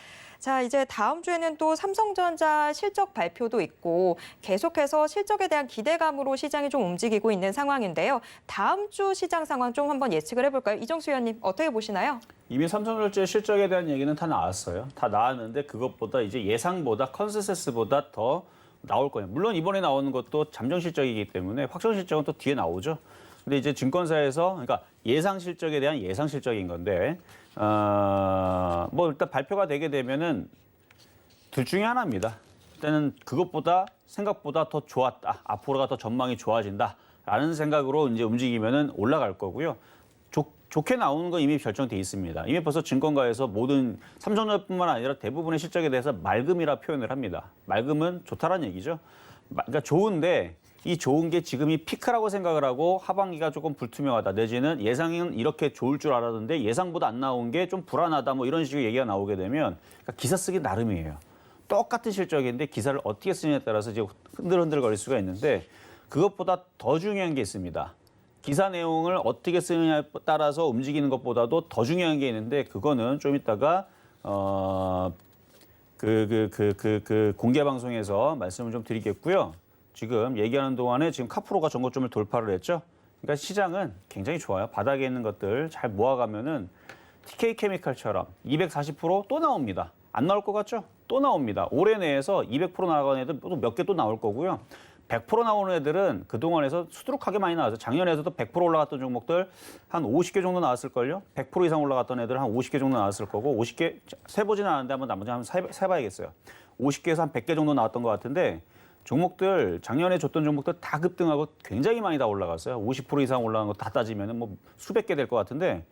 Speaker 2: 자, 이제 다음 주에는 또 삼성전자 실적 발표도 있고 계속해서 실적에 대한 기대감으로 시장이 좀 움직이고 있는 상황인데요. 다음 주 시장 상황 좀 한번 예측을 해볼까요? 이정수 의원님 어떻게 보시나요?
Speaker 3: 이미 삼성전자 실적에 대한 얘기는 다 나왔어요. 다 나왔는데 그것보다 이제 예상보다 컨센서스보다 더 나올 거예요. 물론 이번에 나오는 것도 잠정 실적이기 때문에 확정 실적은 또 뒤에 나오죠. 근데 이제 증권사에서 그러니까 예상 실적에 대한 예상 실적인 건데 뭐 일단 발표가 되게 되면은 둘 중에 하나입니다. 일단은 그것보다 생각보다 더 좋았다. 앞으로가 더 전망이 좋아진다라는 생각으로 이제 움직이면은 올라갈 거고요. 좋게 나오는 건 이미 결정돼 있습니다. 이미 벌써 증권가에서 모든 삼성전자뿐만 아니라 대부분의 실적에 대해서 맑음이라 표현을 합니다. 맑음은 좋다라는 얘기죠. 그러니까 좋은데 이 좋은 게 지금이 피크라고 생각을 하고 하반기가 조금 불투명하다. 내지는 예상은 이렇게 좋을 줄 알았는데 예상보다 안 나온 게 좀 불안하다. 뭐 이런 식의 얘기가 나오게 되면 그러니까 기사 쓰기 나름이에요. 똑같은 실적인데 기사를 어떻게 쓰느냐에 따라서 이제 흔들흔들거릴 수가 있는데 그것보다 더 중요한 게 있습니다. 기사 내용을 어떻게 쓰느냐에 따라서 움직이는 것보다도 더 중요한 게 있는데 그거는 좀 이따가 공개 방송에서 말씀을 좀 드리겠고요. 지금 얘기하는 동안에 지금 카프로가 전고점을 돌파를 했죠. 그러니까 시장은 굉장히 좋아요. 바닥에 있는 것들 잘 모아가면은 TK 케미칼처럼 240%또 나옵니다. 안 나올 것 같죠? 또 나옵니다. 올해 내에서 200% 나가는 애들 또 몇 개 또 나올 거고요. 100% 나오는 애들은 그동안에서 수두룩하게 많이 나왔어요. 작년에도 100% 올라갔던 종목들 한 50개 정도 나왔을걸요. 100% 이상 올라갔던 애들 한 50개 정도 나왔을 거고 50개 세보지는 않았는데 한번 나머지 한번 세봐야겠어요. 50개에서 한 100개 정도 나왔던 것 같은데 종목들 작년에 줬던 종목들 다 급등하고 굉장히 많이 다 올라갔어요. 50% 이상 올라간 거 다 따지면 뭐 수백 개 될 것 같은데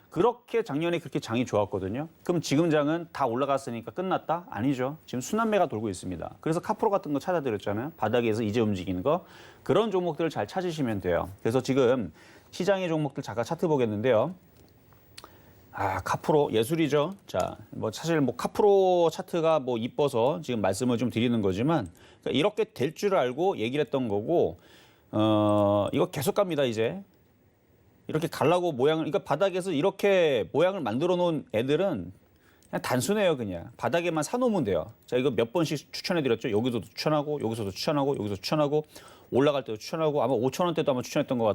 Speaker 3: 그렇게 작년에 그렇게 장이 좋았거든요. 그럼 지금 장은 다 올라갔으니까 끝났다? 아니죠. 지금 순환매가 돌고 있습니다. 그래서 카프로 같은 거 찾아드렸잖아요. 바닥에서 이제 움직이는 거. 그런 종목들을 잘 찾으시면 돼요. 그래서 지금 시장의 종목들 잠깐 차트 보겠는데요. 카프로 예술이죠. 자, 뭐 사실 뭐 카프로 차트가 뭐 이뻐서 지금 말씀을 좀 드리는 거지만 그러니까 이렇게 될 줄 알고 얘기를 했던 거고 이거 계속 갑니다, 이제. 이렇게 가려고 모양을, 그러니까 바닥에서 이렇게 모양을 만들어 놓은 애들은 그냥 단순해요, 그냥. 바닥에만 사놓으면 돼요. 자, 이거 몇 번씩 추천해 드렸죠. 여기서도 추천하고, 여기서도 추천하고, 여기서 추천하고, 올라갈 때도 추천하고, 아마 5,000원대도 아마 추천했던 것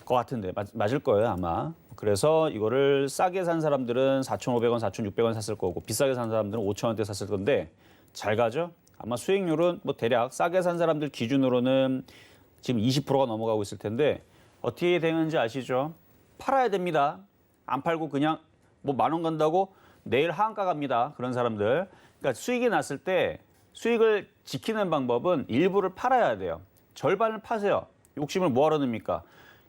Speaker 3: 같은데, 맞을 거예요, 아마. 그래서 이거를 싸게 산 사람들은 4,500원, 4,600원 샀을 거고, 비싸게 산 사람들은 5,000원대 샀을 건데, 잘 가죠? 아마 수익률은 뭐 대략 싸게 산 사람들 기준으로는 지금 20%가 넘어가고 있을 텐데, 어떻게 되는지 아시죠? 팔아야 됩니다. 안 팔고 그냥 뭐 10,000원 간다고 내일 하한가 갑니다. 그런 사람들. 그러니까 수익이 났을 때 수익을 지키는 방법은 일부를 팔아야 돼요. 절반을 파세요. 욕심을 뭐하러 냅니까?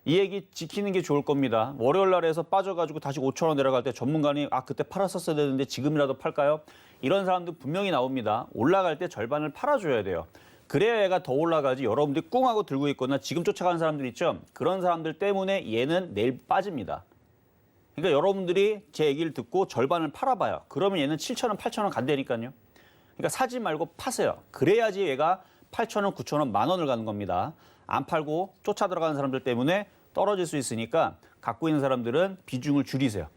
Speaker 3: 이 얘기 지키는 게 좋을 겁니다. 월요일 날에서 빠져가지고 다시 5,000원 내려갈 때 전문가님 그때 팔았었어야 되는데 지금이라도 팔까요? 이런 사람들 분명히 나옵니다. 올라갈 때 절반을 팔아줘야 돼요. 그래야 얘가 더 올라가지. 여러분들이 꿍 하고 들고 있거나 지금 쫓아가는 사람들 있죠? 그런 사람들 때문에 얘는 내일 빠집니다. 그러니까 여러분들이 제 얘기를 듣고 절반을 팔아봐요. 그러면 얘는 7,000원, 8,000원 간다니까요. 그러니까 사지 말고 파세요. 그래야지 얘가 8,000원, 9,000원, 10,000원을 가는 겁니다. 안 팔고 쫓아 들어가는 사람들 때문에 떨어질 수 있으니까 갖고 있는 사람들은 비중을 줄이세요.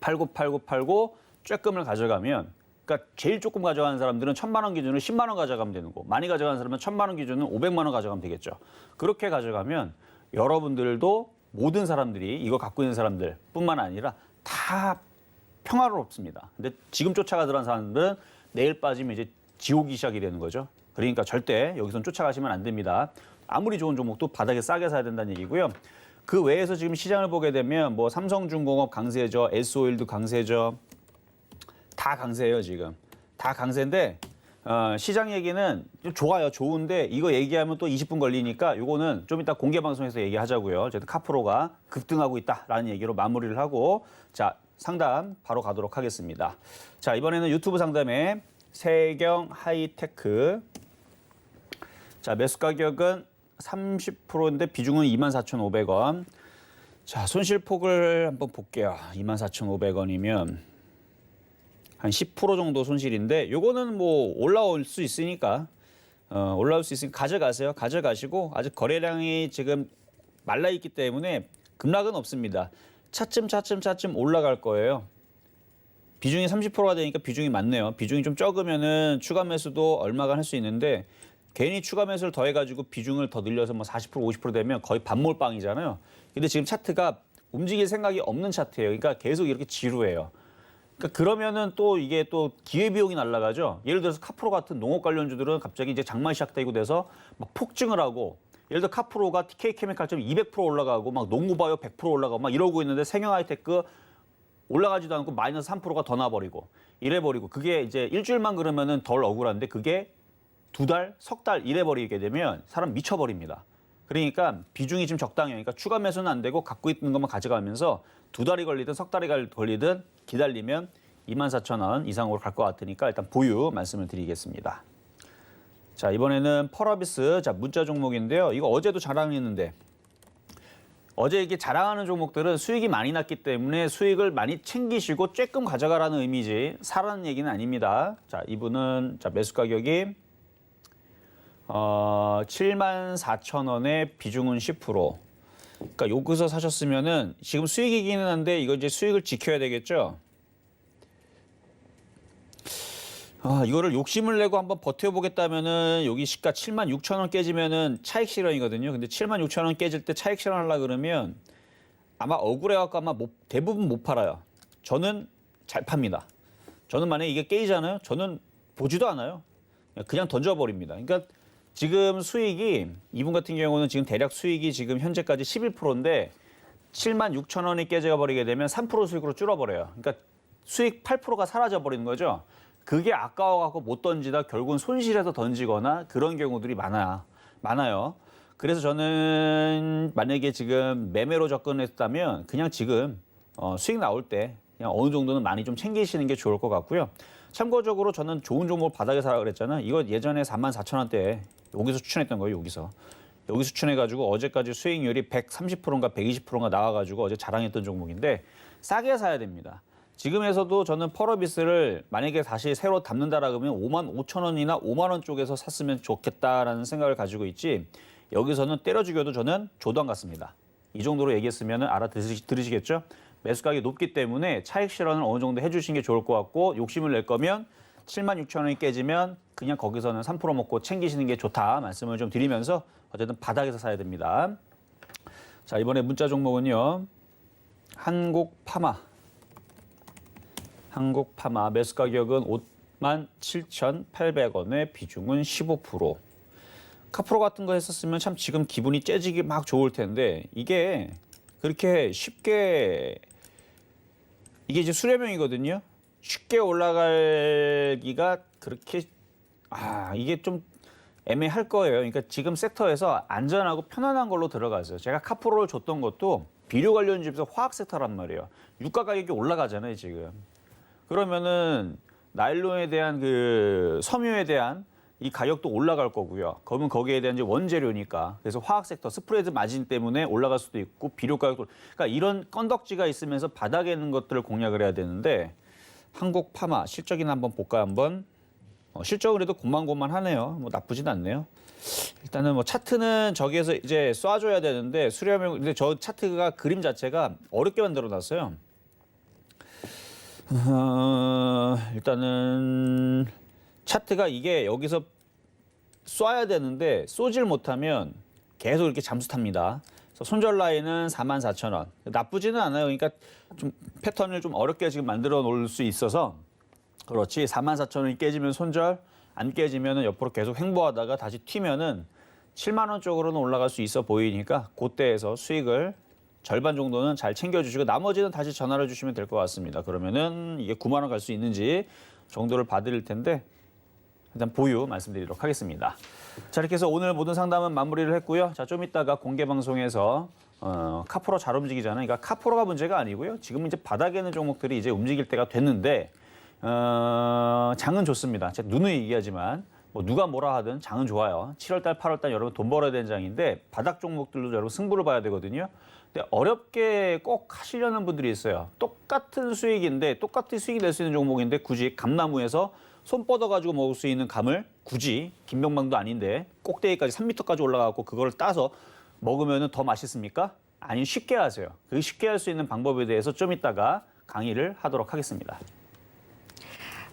Speaker 3: 팔고 쬐끔을 가져가면 그러니까 제일 조금 가져가는 사람들은 1,000만 원 기준으로 10만 원 가져가면 되는 거. 많이 가져가는 사람은 1,000만 원 기준으로 500만 원 가져가면 되겠죠. 그렇게 가져가면 여러분들도 모든 사람들이 이거 갖고 있는 사람들뿐만 아니라 다 평화롭습니다. 근데 지금 쫓아가더란 사람들은 내일 빠지면 이제 지옥이 시작이 되는 거죠. 그러니까 절대 여기선 쫓아가시면 안 됩니다. 아무리 좋은 종목도 바닥에 싸게 사야 된다는 얘기고요. 그 외에서 지금 시장을 보게 되면 뭐 삼성중공업 강세죠. S오일도 강세죠. 다 강세예요, 지금. 다 강세인데 시장 얘기는 좀 좋아요. 좋은데 이거 얘기하면 또 20분 걸리니까 이거는 좀 이따 공개 방송에서 얘기하자고요. 어쨌든 카프로가 급등하고 있다라는 얘기로 마무리를 하고 자, 상담 바로 가도록 하겠습니다. 자, 이번에는 유튜브 상담에 세경 하이테크. 자, 매수 가격은 30%인데 비중은 24,500원. 자, 손실폭을 한번 볼게요. 24,500원이면 한 10% 정도 손실인데 요거는 뭐 올라올 수 있으니까 가져가세요. 가져가시고 아직 거래량이 지금 말라 있기 때문에 급락은 없습니다. 차츰 올라갈 거예요. 비중이 30%가 되니까 비중이 많네요. 비중이 좀 적으면은 추가 매수도 얼마간 할 수 있는데 괜히 추가 매수를 더해가지고 비중을 더 늘려서 뭐 40%, 50% 되면 거의 반몰빵이잖아요. 근데 지금 차트가 움직일 생각이 없는 차트예요. 그러니까 계속 이렇게 지루해요. 그러니까 그러면은 또 이게 또 기회비용이 날아가죠. 예를 들어서 카프로 같은 농업 관련주들은 갑자기 이제 장마 시작되고 돼서 막 폭증을 하고 예를 들어 카프로가 TK케미칼처럼 200% 올라가고 막 농구바이오 100% 올라가고 막 이러고 있는데 생명하이테크 올라가지도 않고 마이너스 3%가 더 나버리고 이래버리고 그게 이제 일주일만 그러면은 덜 억울한데 그게 2달, 석 달 이래버리게 되면 사람 미쳐버립니다. 그러니까 비중이 좀 적당해요. 그러니까 추가 매수는 안 되고 갖고 있는 것만 가져가면서 2달이 걸리든 석 달이 걸리든 기다리면 24,000원 이상으로 갈 것 같으니까 일단 보유 말씀을 드리겠습니다. 자, 이번에는 펄어비스. 자, 문자 종목인데요. 이거 어제도 자랑했는데 어제 이렇게 자랑하는 종목들은 수익이 많이 났기 때문에 수익을 많이 챙기시고 쬐끔 가져가라는 의미지 사라는 얘기는 아닙니다. 자, 이분은 자, 매수 가격이 74,000원에 비중은 10%. 그러니까 여기서 사셨으면은 지금 수익이기는 한데 이거 이제 수익을 지켜야 되겠죠. 이거를 욕심을 내고 한번 버텨보겠다면은 여기 시가 76,000원 깨지면은 차익 실현이거든요. 근데 76,000원 깨질 때 차익 실현하려 그러면 아마 억울해갖고 아마 대부분 못 팔아요. 저는 잘 팝니다. 저는 만약에 이게 깨지잖아요. 저는 보지도 않아요. 그냥 던져버립니다. 그러니까 지금 수익이 이분 같은 경우는 지금 대략 수익이 지금 현재까지 11%인데 76,000원이 깨져 버리게 되면 3% 수익으로 줄어버려요. 그러니까 수익 8%가 사라져 버리는 거죠. 그게 아까워갖고 못 던지다 결국은 손실해서 던지거나 그런 경우들이 많아요. 그래서 저는 만약에 지금 매매로 접근했다면 그냥 지금 수익 나올 때 그냥 어느 정도는 많이 좀 챙기시는 게 좋을 것 같고요. 참고적으로 저는 좋은 종목을 바닥에 사라 그랬잖아요. 이거 예전에 44,000원대에 여기서 추천했던 거예요. 여기서 추천해가지고 어제까지 수익률이 130%인가 120%인가 나와가지고 어제 자랑했던 종목인데 싸게 사야 됩니다. 지금에서도 저는 펄어비스를 만약에 다시 새로 담는다라 그러면 55,000원이나 5만 원 쪽에서 샀으면 좋겠다라는 생각을 가지고 있지 여기서는 때려 죽여도 저는 조도 안 같습니다. 이 정도로 얘기했으면 알아들으시겠죠? 매수 가격이 높기 때문에 차익 실현을 어느 정도 해주시는 게 좋을 것 같고 욕심을 낼 거면 76,000원이 깨지면 그냥 거기서는 3% 먹고 챙기시는 게 좋다 말씀을 좀 드리면서 어쨌든 바닥에서 사야 됩니다. 자, 이번에 문자 종목은요. 한국파마 매수 가격은 57,800원에 비중은 15%. 카프로 같은 거 했었으면 참 지금 기분이 째지기 막 좋을 텐데 이게 그렇게 쉽게 이게 이제 수렴형이거든요. 쉽게 올라가기가 그렇게 이게 좀 애매할 거예요. 그러니까 지금 섹터에서 안전하고 편안한 걸로 들어가세요. 제가 카프로를 줬던 것도 비료 관련주에서 화학 섹터란 말이에요. 유가 가격이 올라가잖아요, 지금. 그러면은 나일론에 대한 그 섬유에 대한 이 가격도 올라갈 거고요. 그러면 거기에 대한 이제 원재료니까. 그래서 화학 섹터 스프레드 마진 때문에 올라갈 수도 있고 비료 가격도 그러니까 이런 건덕지가 있으면서 바닥에 있는 것들을 공략을 해야 되는데 한국 파마 실적이나 한번 볼까요, 한번. 실적은 그래도 고만고만하네요. 뭐 나쁘진 않네요. 일단은 뭐 차트는 저기에서 이제 쏴줘야 되는데 수렴형 근데 저 차트가 그림 자체가 어렵게 만들어 놨어요. 일단은 차트가 이게 여기서 쏴야 되는데 쏘질 못하면 계속 이렇게 잠수 탑니다. 그래서 손절 라인은 44,000원. 나쁘지는 않아요. 그러니까 좀 패턴을 좀 어렵게 지금 만들어 놓을 수 있어서 그렇지. 44,000원이 깨지면 손절, 안 깨지면 옆으로 계속 횡보하다가 다시 튀면은 7만 원 쪽으로는 올라갈 수 있어 보이니까 그때에서 수익을 절반 정도는 잘 챙겨주시고 나머지는 다시 전화를 주시면 될 것 같습니다. 그러면은 이게 9만 원 갈 수 있는지 정도를 봐드릴 텐데 일단 보유 말씀드리도록 하겠습니다. 자, 이렇게 해서 오늘 모든 상담은 마무리를 했고요. 자, 좀 이따가 공개 방송에서 카프로 잘 움직이잖아요. 그러니까 카프로가 문제가 아니고요. 지금 이제 바닥에 있는 종목들이 이제 움직일 때가 됐는데 장은 좋습니다. 제가 누누이 얘기하지만 뭐 누가 뭐라 하든 장은 좋아요. 7월달, 8월달 여러분 돈 벌어야 되는 장인데 바닥 종목들도 여러분 승부를 봐야 되거든요. 근데 어렵게 꼭 하시려는 분들이 있어요. 똑같은 수익인데 똑같은 수익이 낼 수 있는 종목인데 굳이 감나무에서 손 뻗어가지고 먹을 수 있는 감을 굳이 김병망도 아닌데 꼭대기까지 3m까지 올라가고 그걸 따서 먹으면 더 맛있습니까? 아니 쉽게 하세요. 그 쉽게 할 수 있는 방법에 대해서 좀 이따가 강의를 하도록 하겠습니다.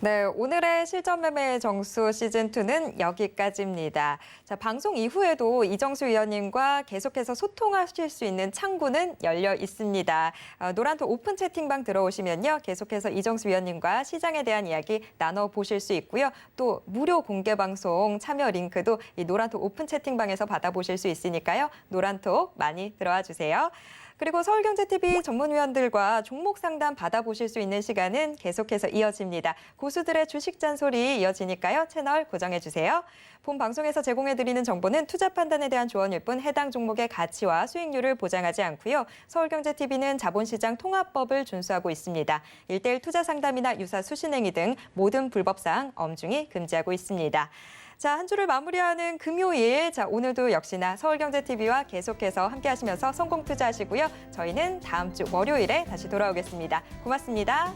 Speaker 2: 네, 오늘의 실전 매매 정수 시즌2는 여기까지입니다. 자, 방송 이후에도 이정수 위원님과 계속해서 소통하실 수 있는 창구는 열려 있습니다. 노란톡 오픈 채팅방 들어오시면요. 계속해서 이정수 위원님과 시장에 대한 이야기 나눠보실 수 있고요. 또 무료 공개 방송 참여 링크도 이 노란톡 오픈 채팅방에서 받아보실 수 있으니까요. 노란톡 많이 들어와 주세요. 그리고 서울경제TV 전문위원들과 종목 상담 받아보실 수 있는 시간은 계속해서 이어집니다. 고수들의 주식 잔소리 이어지니까요. 채널 고정해주세요. 본 방송에서 제공해드리는 정보는 투자 판단에 대한 조언일 뿐 해당 종목의 가치와 수익률을 보장하지 않고요. 서울경제TV는 자본시장 통합법을 준수하고 있습니다. 1:1 투자 상담이나 유사 수신행위 등 모든 불법사항 엄중히 금지하고 있습니다. 자, 한 주를 마무리하는 금요일. 자, 오늘도 역시나 서울경제TV와 계속해서 함께하시면서 성공 투자하시고요. 저희는 다음 주 월요일에 다시 돌아오겠습니다. 고맙습니다.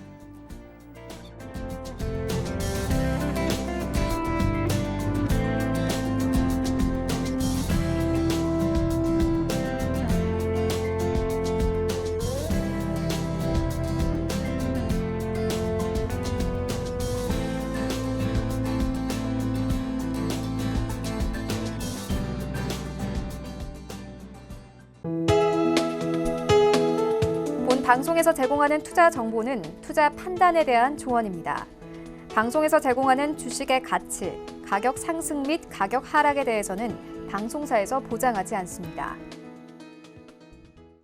Speaker 1: 본 방송에서 제공하는 투자 정보는 투자 판단에 대한 조언입니다. 방송에서 제공하는 주식의 가치, 가격 상승 및 가격 하락에 대해서는 방송사에서 보장하지 않습니다.